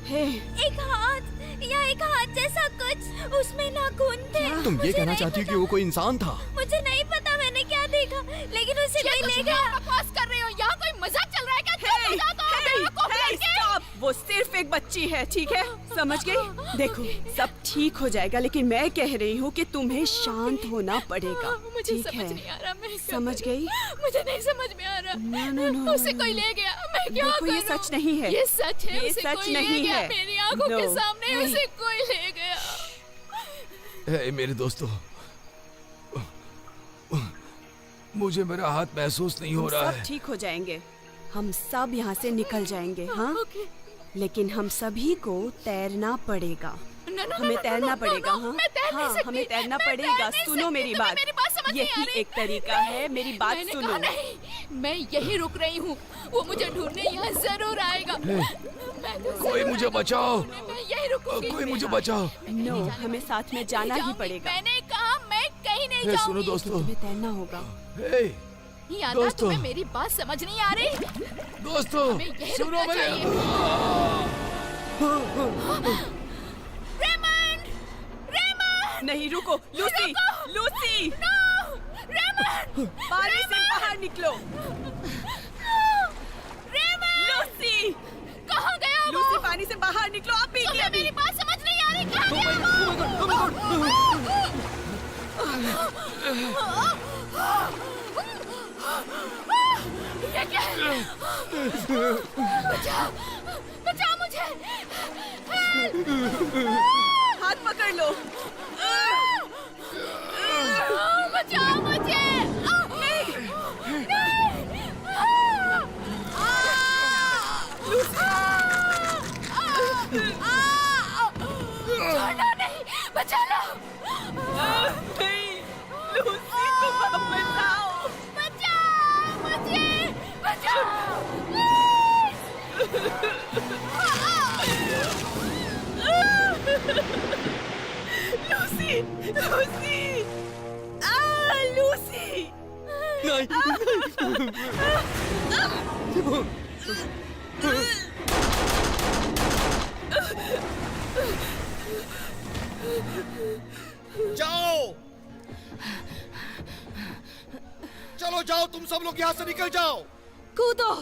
हे, एक हाथ या एक हाथ जैसा कुछ, उसमें नाखून थे। तुम ये मुझे कहना नहीं चाहती हो पता। कि वो कोई इंसान था? मुझे नहीं पता मैंने क्या देखा, लेकिन उसे कोई ले गया। बकवास कर रहे हो, यहाँ कोई मजाक चल रहा है क्या? हे, हे, स्टॉप! वो सिर्फ एक बच्ची है, ठीक है? समझ गई? देखो, सब ठीक हो जाएगा, लेकिन मैं कह रही हूँ कि तुम्हें शांत होना पड़ेगा, मुझे ठीक समझ है? नहीं आ रहा, मैं क्या समझ करूं? गई? मुझे नहीं समझ में आ रहा। नो, उसे कोई ले गया, मैं क्या देखो, ये करूं? सच नहीं है। ये सच है, ये उसे सच कोई ले नहीं गया, है। मेरी आंखों के No, सामने नहीं। उसे कोई ले गया। हे मेरे दोस्तों, मुझे मेरा हाथ महसूस नहीं हो रहा सब है। ठीक हो जाएंगे, हम सब यहाँ से निकल जाएंगे, हाँ? लेकिन हम सभी को तैरना पड़ेगा। हमें तैरना पड़ेगा, हाँ? हाँ, हमें तैरना पड़ेगा। सुनो मेरी बात, यही एक तरीका है। मेरी बात मैंने सुनो। कहा नहीं, मैं यही रुक रही हूँ, वो मुझे ढूंढने यहाँ जरूर आएगा। मैं तो कोई जरूर मुझे बचाओ, मैं यही रुकूंगी। कोई मुझे बचाओ। नो, हमें साथ में जाना ही पड़ेगा। मैंने कहा मैं कहीं नहीं हे, सुनो जाऊंगी। दोस्तों, तुम्हें तैरना होगा। हे यादा, दोस्तों। तुम्हें मेरी बात समझ नहीं आ रही? दोस्तों, हमें यही सुनो रुकना मेरे। चाहिए। रेमंड! रेमंड! नहीं, रुको, लूसी, लूसी, नो! रेमंड! पानी से बाहर निकलो। रेमंड! लूसी, कहाँ गया वो? लूसी, पानी से बाहर निकलो। अभी की तुम्हें अभी। मेरी बात समझ नहीं आ रही? कहाँ गया वो? ये क्या है? बचाओ! बचाओ मुझे! हाथ पकड़ लो। बचाओ मुझे! छोड़ो नहीं, बचा लो! नहीं, लूसी, तुम वापस आओ। बचाओ मुझे! बचाओ! प्लीज! Lucy, Lucy, Lucy. नहीं, जाओ, चलो जाओ, तुम सब लोग यहाँ से निकल जाओ। कूदो।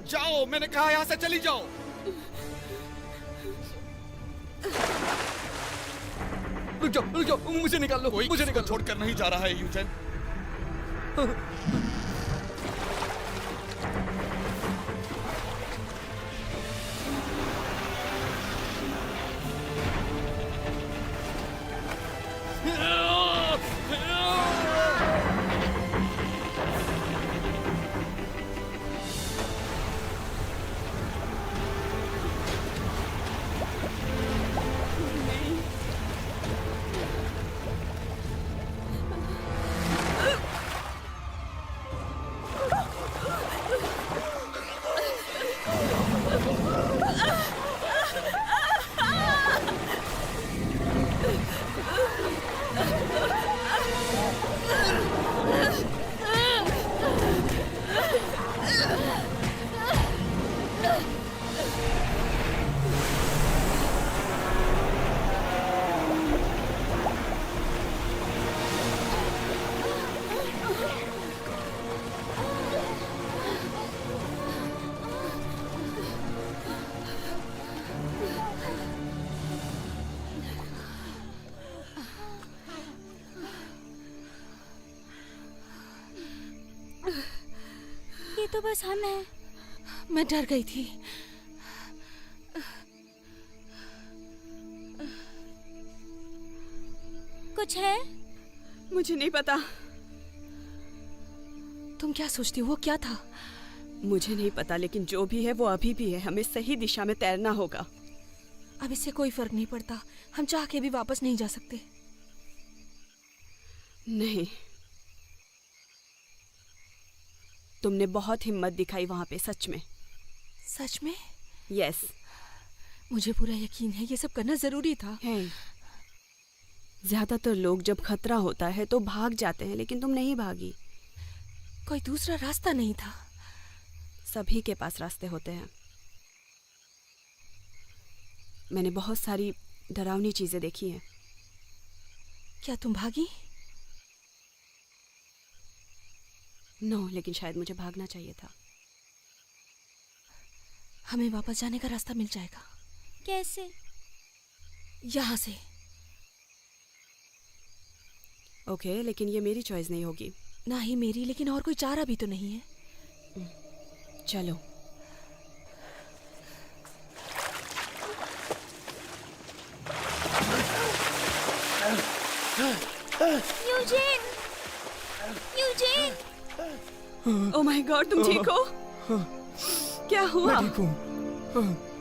जाओ, मैंने कहा यहाँ से चली जाओ। रुक जाओ, मुझे निकाल लो, मुझे निकाल। छोड़कर नहीं जा रहा है यूजेन। ये तो बस हम हैं। मैं डर गई थी। कुछ है? मुझे नहीं पता। तुम क्या सोचती हो? वो क्या था? मुझे नहीं पता, लेकिन जो भी है वो अभी भी है। हमें सही दिशा में तैरना होगा। अब इससे कोई फर्क नहीं पड़ता। हम चाह के भी वापस नहीं जा सकते। नहीं, तुमने बहुत हिम्मत दिखाई वहां पे, सच में। सच में? यस। मुझे पूरा यकीन है ये सब करना जरूरी था। है। ज्यादातर लोग जब खतरा होता है तो भाग जाते हैं, लेकिन तुम नहीं भागी। कोई दूसरा रास्ता नहीं था। सभी के पास रास्ते होते हैं। मैंने बहुत सारी डरावनी चीजें देखी हैं। क्या तुम भागी? नो, लेकिन शायद मुझे भागना चाहिए था। हमें वापस जाने का रास्ता मिल जाएगा। कैसे? यहाँ से। ओके, लेकिन ये मेरी चॉइस नहीं होगी। ना ही मेरी, लेकिन और कोई चारा भी तो नहीं है। चलो। यूजेन! यूजेन! ओह माय गॉड, तुम ठीक हो? क्या हुआ? मैं ठीक हूँ।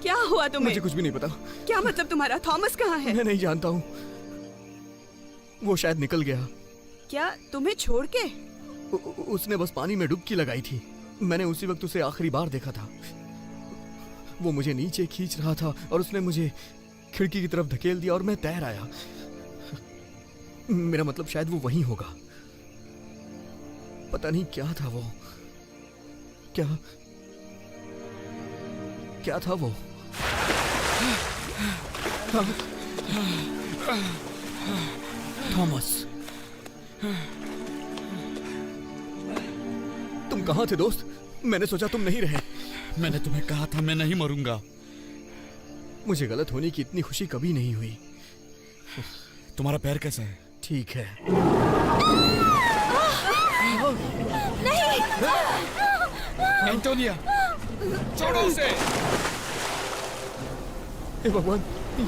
क्या हुआ तुम्हें? मुझे कुछ भी नहीं पता। क्या मतलब तुम्हारा? थॉमस कहाँ है? मैं नहीं जानता हूँ। वो शायद निकल गया। क्या तुम्हें छोड़ के? उसने बस पानी में डुबकी लगाई थी। मैंने उसी वक्त उसे आखिरी बार देखा था। वो मुझे नीचे खींच रहा था और उसने मुझे खिड़की की तरफ धकेल दिया और मैं तैर आया। मेरा मतलब शायद वो वहीं होगा। पता नहीं क्या था वो। क्या था वो? थॉमस, तुम कहाँ थे दोस्त? मैंने सोचा तुम नहीं रहे। मैंने तुम्हें कहा था मैं नहीं मरूंगा। मुझे गलत होने की इतनी खुशी कभी नहीं हुई। तुम्हारा पैर कैसा है? ठीक है। नहीं! एंटोनिया, छोड़ो उसे। हे भगवान,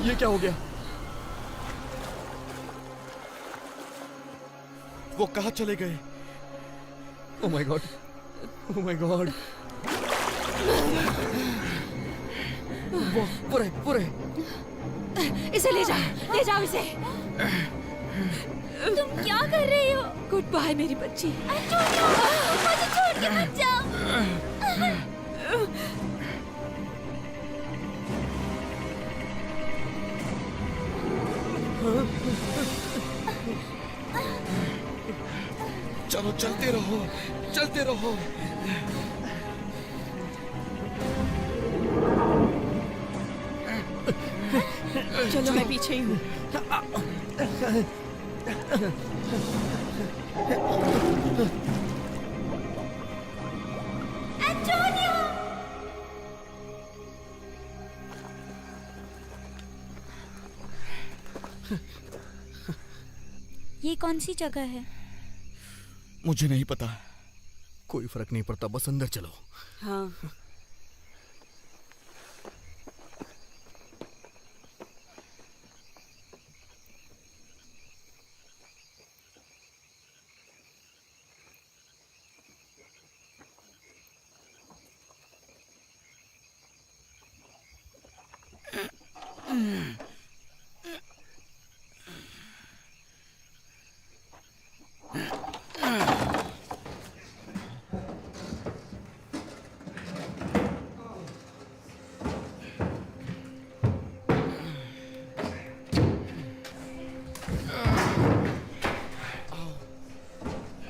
ये क्या हो गया? वो कहाँ चले गए? Oh my God, oh my God. वो रहे। इसे ले जाओ इसे। तुम क्या कर रही हो? गुड बाय मेरी बच्ची। अंटोनियो, मुझे छोड़ के मत जाओ। चलो चलते रहो, चलते रहो। चलो मैं पीछे ही हूँ। ये कौन सी जगह है? मुझे नहीं पता। कोई फर्क नहीं पड़ता, बस अंदर चलो। हाँ।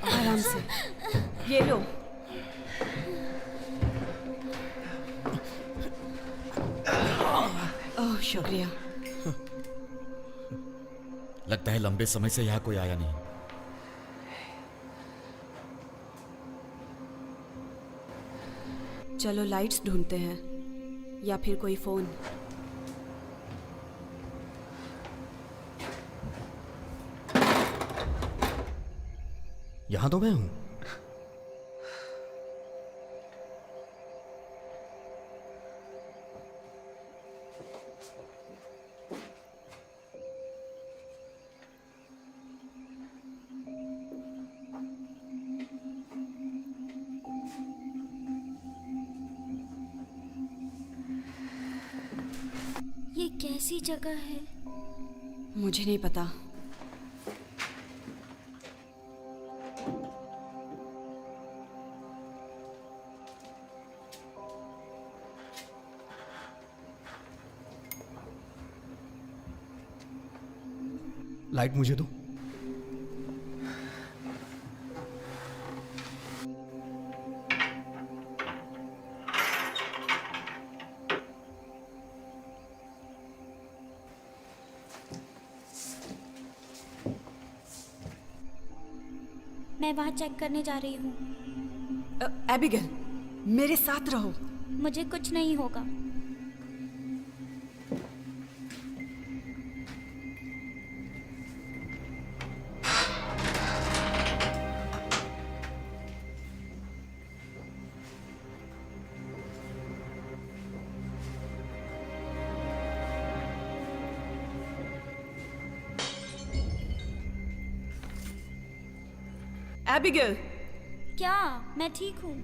आराम से, ये लो। ओह शुक्रिया। लगता है लंबे समय से यहाँ कोई आया नहीं। चलो लाइट्स ढूंढते हैं, या फिर कोई फोन। यहाँ तो मैं हूँ। ये कैसी जगह है? मुझे नहीं पता। लाइट मुझे दो। मैं वहाँ चेक करने जा रही हूँ। एबिगेल, मेरे साथ रहो। मुझे कुछ नहीं होगा। एबिगेल, क्या? मैं ठीक हूँ।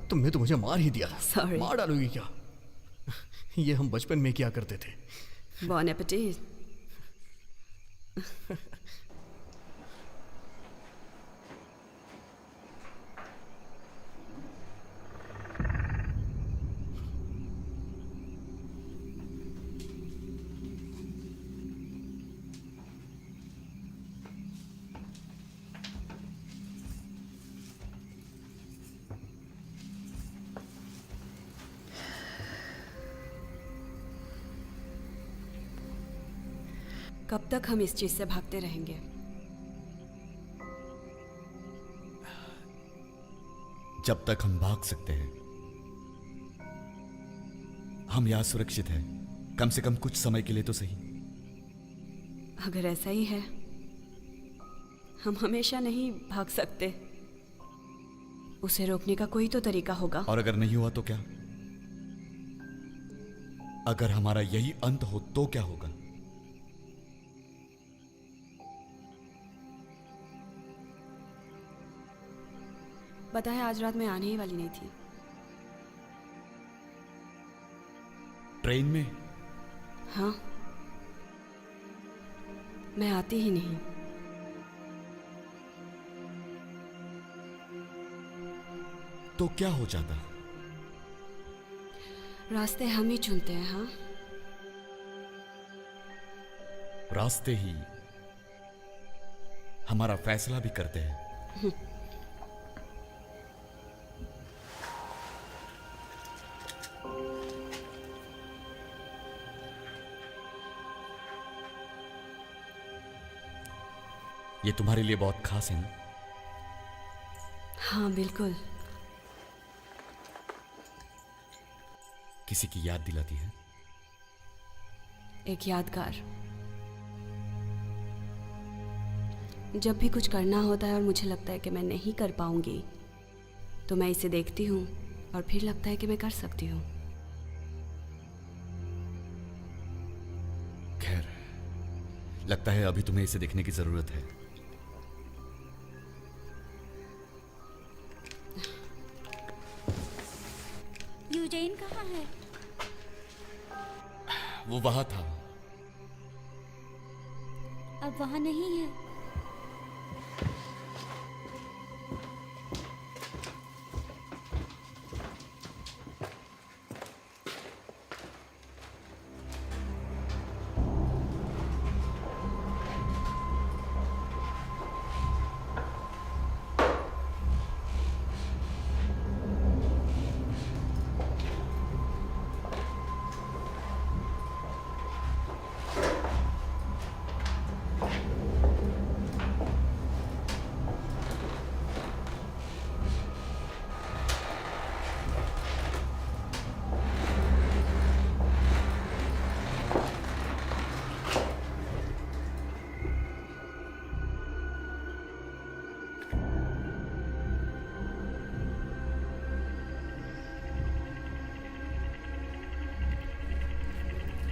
तुमने तो मुझे मार ही दिया। Sorry. मार डालोगी क्या? ये हम बचपन में क्या करते थे। Bon appetit. कब तक हम इस चीज से भागते रहेंगे? जब तक हम भाग सकते हैं। हम यहां सुरक्षित हैं, कम से कम कुछ समय के लिए तो सही। अगर ऐसा ही है, हम हमेशा नहीं भाग सकते। उसे रोकने का कोई तो तरीका होगा। और अगर नहीं हुआ तो क्या? अगर हमारा यही अंत हो तो क्या होगा? पता है, आज रात मैं आने ही वाली नहीं थी। ट्रेन में? हाँ, मैं आती ही नहीं। तो क्या हो जाता? रास्ते हम ही चुनते हैं। हाँ, रास्ते ही हमारा फैसला भी करते हैं। ये तुम्हारे लिए बहुत खास है ना? हाँ बिल्कुल। किसी की याद दिलाती है? एक यादगार। जब भी कुछ करना होता है और मुझे लगता है कि मैं नहीं कर पाऊंगी, तो मैं इसे देखती हूँ और फिर लगता है कि मैं कर सकती हूँ। खैर, लगता है अभी तुम्हें इसे देखने की जरूरत है। यूजेन कहाँ है? वो वहां था। अब वहाँ नहीं है।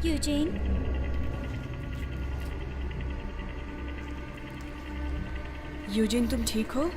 यूजेन, यूजिन, तुम ठीक हो?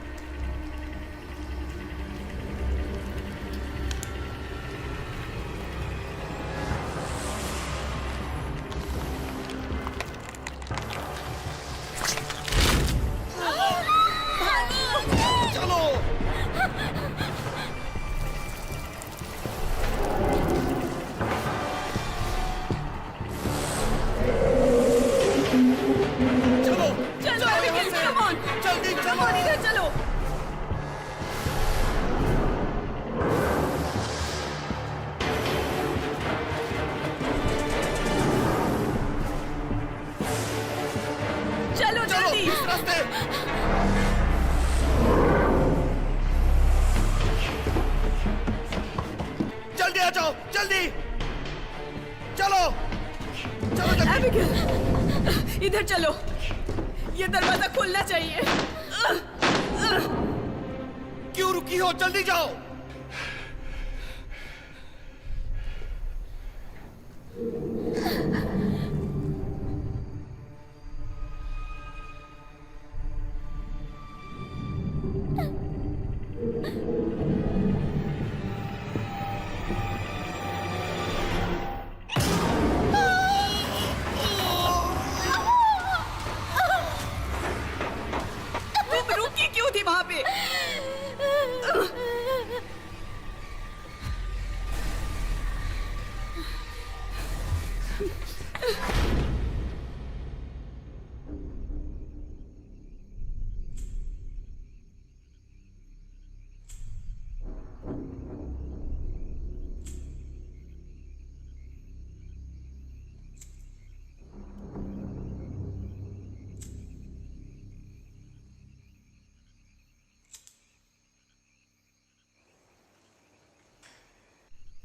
जल्दी आ जाओ, जल्दी चलो, चलो जल्दी। एबिगेल, इधर चलो, ये दरवाजा खुलना चाहिए। क्यों रुकी हो? जल्दी जाओ। तुम रुकी क्यों थी वहां पे?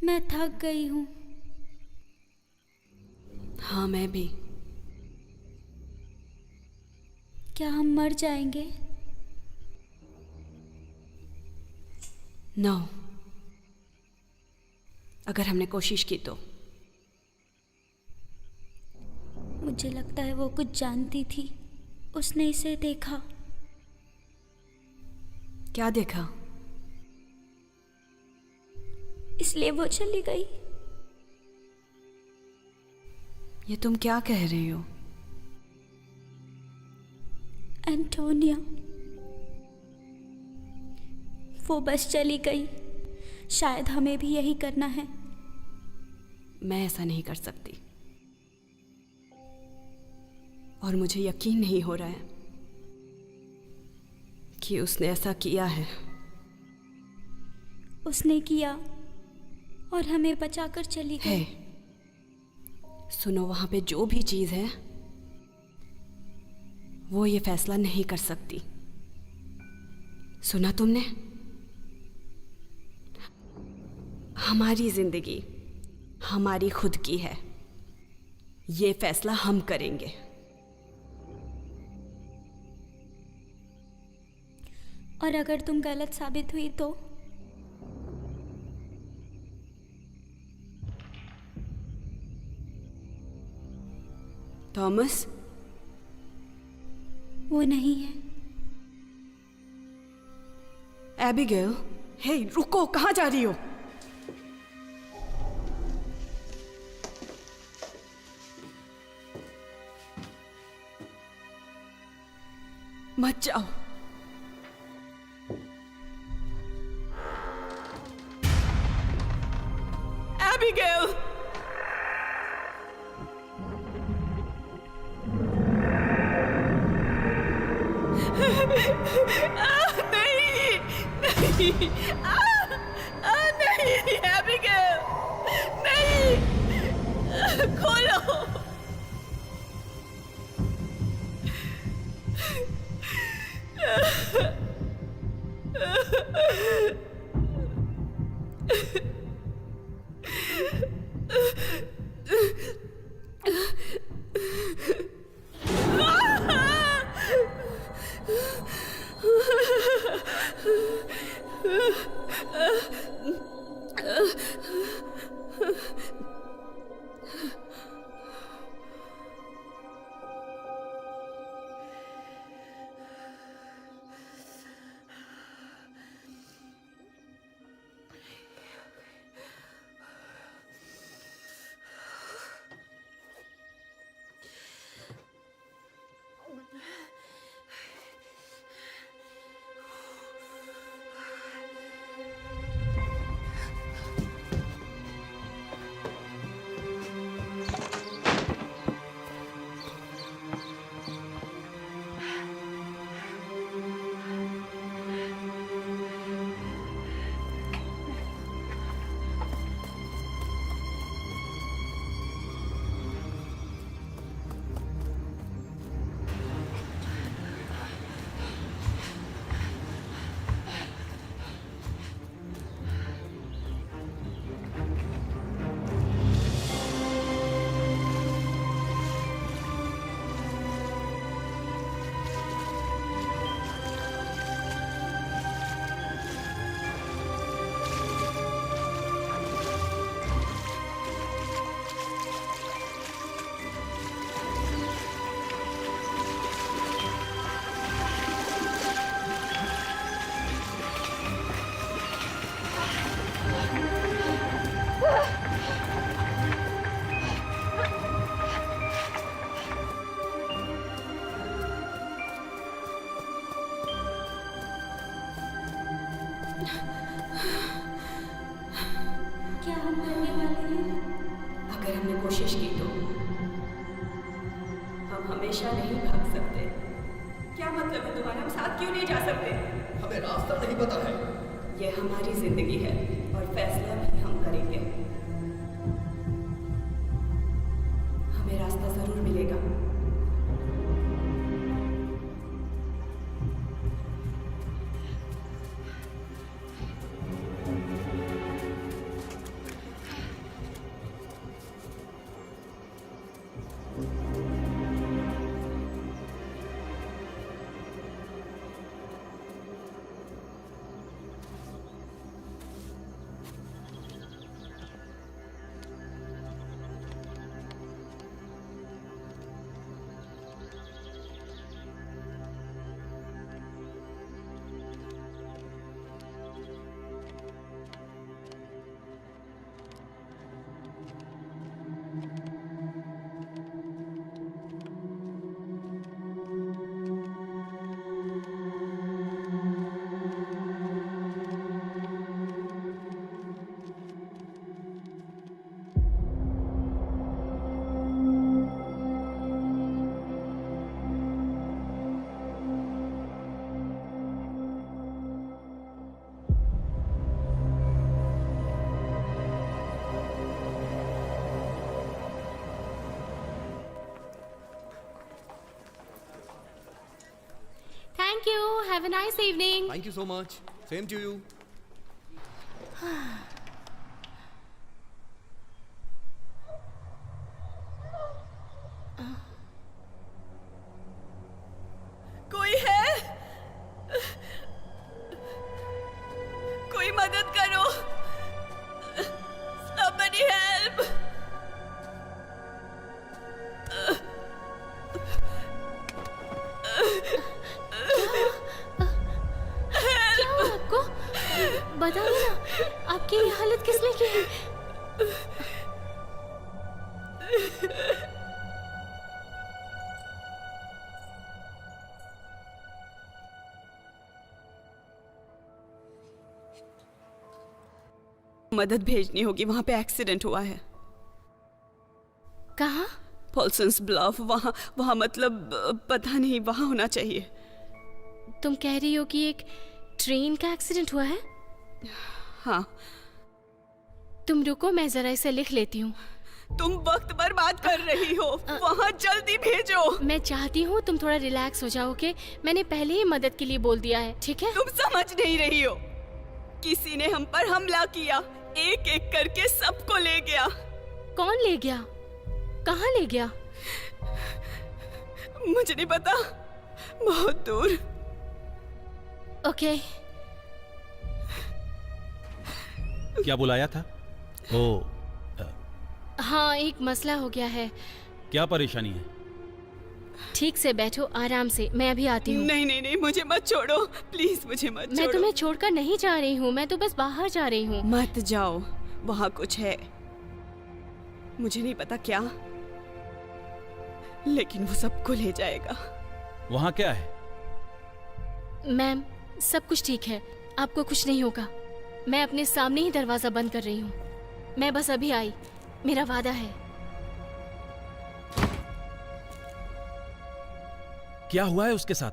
मैं थक गई हूँ। हाँ, मैं भी। क्या हम मर जाएंगे? नो, अगर हमने कोशिश की तो। मुझे लगता है वो कुछ जानती थी। उसने इसे देखा। क्या देखा? इसलिए वो चली गई। ये तुम क्या कह रही हो? एंटोनिया, वो बस चली गई। शायद हमें भी यही करना है। मैं ऐसा नहीं कर सकती, और मुझे यकीन नहीं हो रहा है कि उसने ऐसा किया है। उसने किया और हमें बचाकर चली गई। हे, सुनो, वहां पे जो भी चीज है वो ये फैसला नहीं कर सकती। सुना तुमने? हमारी जिंदगी हमारी खुद की है। ये फैसला हम करेंगे। और अगर तुम गलत साबित हुई तो? थॉमस, वो नहीं है। एबिगेल, हे रुको, कहाँ जा रही हो? मत जाओ। एबिगेल, नहीं, नहीं, नहीं, एबिगेल, नहीं, खोलो। क्या हम करने वाले हैं? अगर हमने कोशिश की तो हम हमेशा नहीं भाग सकते। क्या मतलब है तुम्हारा? हम साथ क्यों नहीं जा सकते? हमें रास्ता नहीं पता है। ये हमारी जिंदगी है और फैसला भी हम करेंगे। हमें रास्ता जरूर मिलेगा। Have a nice evening. Thank you so much. Same to you. कोई है? कोई मदद करो। Somebody help! क्या हुआ आपको? बताइए ना, आपकी ये हालत किसने की है? मदद भेजनी होगी, वहां पे एक्सीडेंट हुआ है। कहाँ? पॉल्सन्स ब्लफ, वहां मतलब पता नहीं, वहां होना चाहिए। तुम कह रही हो कि एक ट्रेन का एक्सीडेंट हुआ है? हाँ। तुम रुको, मैं जरा इसे लिख लेती हूँ। तुम वक्त बर्बाद कर रही हो, वहां जल्दी भेजो। मैं चाहती हूँ तुम थोड़ा रिलैक्स हो जाओ, ओके? मैंने पहले ही मदद के लिए बोल दिया है, ठीक है? तुम समझ नहीं रही हो। किसी ने हम पर हमला किया, एक एक करके सबको ले गया। कौन ले गया? कहाँ ले गया? मुझे नहीं पता, बहुत दूर। ओके। क्या बुलाया था? ओ, हाँ, एक मसला हो गया है। क्या परेशानी है? ठीक से बैठो, आराम से, मैं अभी आती हूँ। नहीं नहीं नहीं, मुझे मत छोड़ो, प्लीज मुझे मत छोड़ो। मैं तुम्हें छोड़कर नहीं जा रही हूँ, मैं तो बस बाहर जा रही हूँ। मत जाओ, वहाँ कुछ है, मुझे नहीं पता क्या, लेकिन वो सबको ले जाएगा। वहाँ क्या है? मैम, सब कुछ ठीक है, आपको कुछ नहीं होगा। मैं अपने सामने ही दरवाजा बंद कर रही हूँ। मैं बस अभी आई, मेरा वादा है। क्या हुआ है उसके साथ?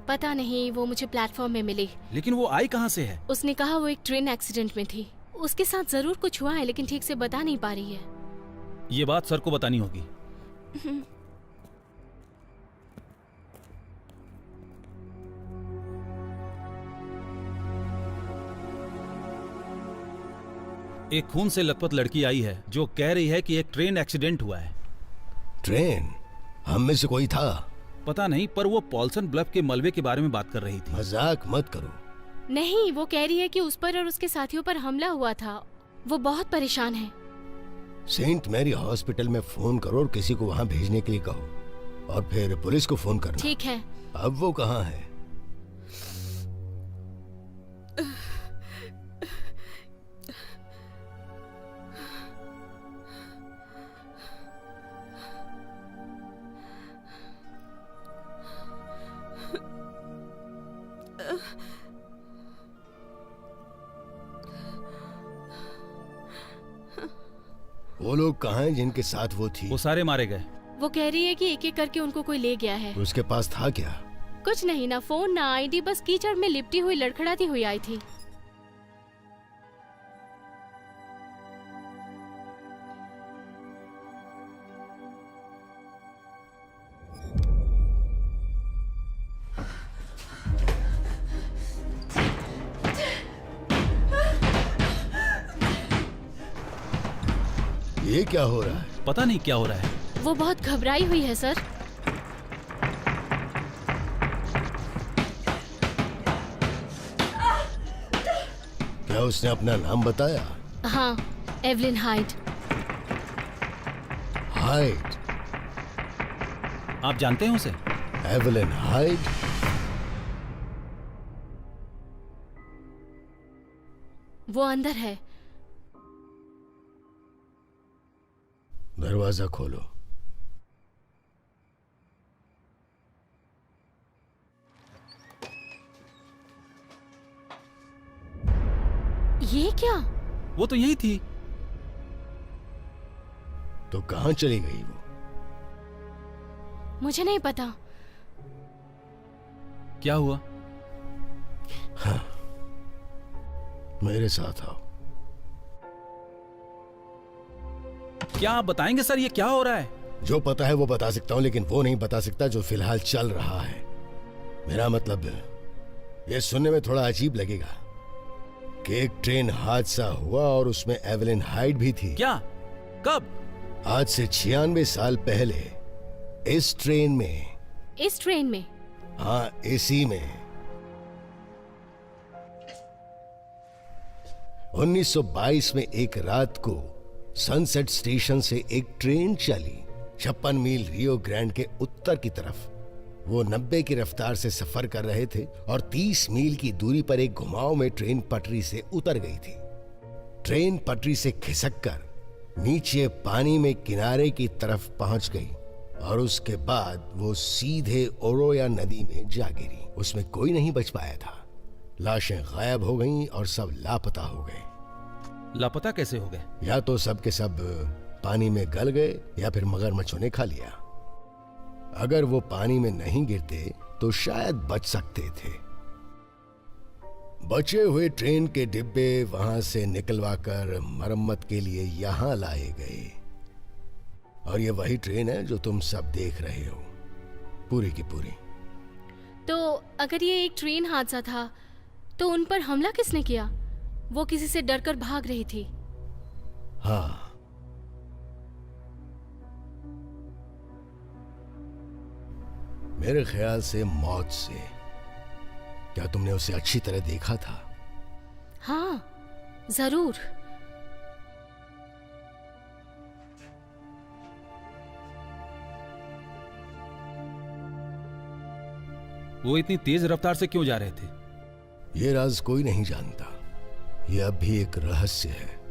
पता नहीं, वो मुझे प्लेटफॉर्म में मिली। लेकिन वो आई कहाँ से है? उसने कहा वो एक ट्रेन एक्सीडेंट में थी। उसके साथ जरूर कुछ हुआ है, लेकिन ठीक से बता नहीं पा रही है। ये बात सर को बतानी होगी। एक खून से लथपथ लड़की आई है जो कह रही है कि एक ट्रेन एक्सीडेंट हुआ है। ट्रेन? हम में से कोई था? पता नहीं, पर वो पॉल्सन ब्लफ के मलबे के बारे में बात कर रही थी। मजाक मत करो। नहीं, वो कह रही है कि उस पर और उसके साथियों पर हमला हुआ था। वो बहुत परेशान है। सेंट मैरी हॉस्पिटल में फोन करो और किसी को वहाँ भेजने के लिए कहो, और फिर पुलिस को फोन करना। ठीक है। अब वो कहाँ है? वो लोग कहाँ हैं जिनके साथ वो थी? वो सारे मारे गए। वो कह रही है कि एक एक करके उनको कोई ले गया है। उसके पास था क्या? कुछ नहीं, ना फोन ना आईडी, बस कीचड़ में लिपटी हुई लड़खड़ाती हुई आई थी। ये क्या हो रहा है? पता नहीं क्या हो रहा है। वो बहुत घबराई हुई है सर। क्या उसने अपना नाम बताया? हाँ, एवलिन हाइड। हाइड? आप जानते हैं उसे? Evelyn hide? वो अंदर है। दरवाजा खोलो। ये क्या? वो तो यही थी। तो कहाँ चली गई वो? मुझे नहीं पता। क्या हुआ? हाँ, मेरे साथ आओ। क्या आप बताएंगे सर, ये क्या हो रहा है? जो पता है वो बता सकता हूँ, लेकिन वो नहीं बता सकता जो फिलहाल चल रहा है। मेरा मतलब ये सुनने में थोड़ा अजीब लगेगा कि एक ट्रेन हादसा हुआ और उसमें एवलिन हाइड भी थी। क्या? कब? आज से 96 साल पहले इस ट्रेन में। इस ट्रेन में? हाँ, इसी में। 1922 में एक रात को सनसेट स्टेशन से एक ट्रेन चली 56 मील रियो ग्रैंड के उत्तर की तरफ। वो 90 की रफ्तार से सफर कर रहे थे और 30 मील की दूरी पर एक घुमाव में ट्रेन पटरी से उतर गई थी। ट्रेन पटरी से खिसककर नीचे पानी में किनारे की तरफ पहुंच गई और उसके बाद वो सीधे ओरोया नदी में जा गिरी। उसमें कोई नहीं बच पाया था। लाशें गायब हो गईं और सब लापता हो गए। लापता कैसे हो गए? या तो सब के सब पानी में गल गए या फिर मगरमच्छों ने खा लिया। अगर वो पानी में नहीं गिरते तो शायद बच सकते थे। बचे हुए ट्रेन के डिब्बे वहां से निकलवाकर मरम्मत के लिए यहां लाए गए। और ये वही ट्रेन है जो तुम सब देख रहे हो, पूरी की पूरी। तो अगर ये एक ट्रेन हादसा था तो उन पर हमला किसने किया? वो किसी से डरकर भाग रही थी। हाँ, मेरे ख्याल से मौत से। क्या तुमने उसे अच्छी तरह देखा था? हाँ, जरूर। वो इतनी तेज रफ्तार से क्यों जा रहे थे? ये राज कोई नहीं जानता। ये अब भी एक रहस्य है।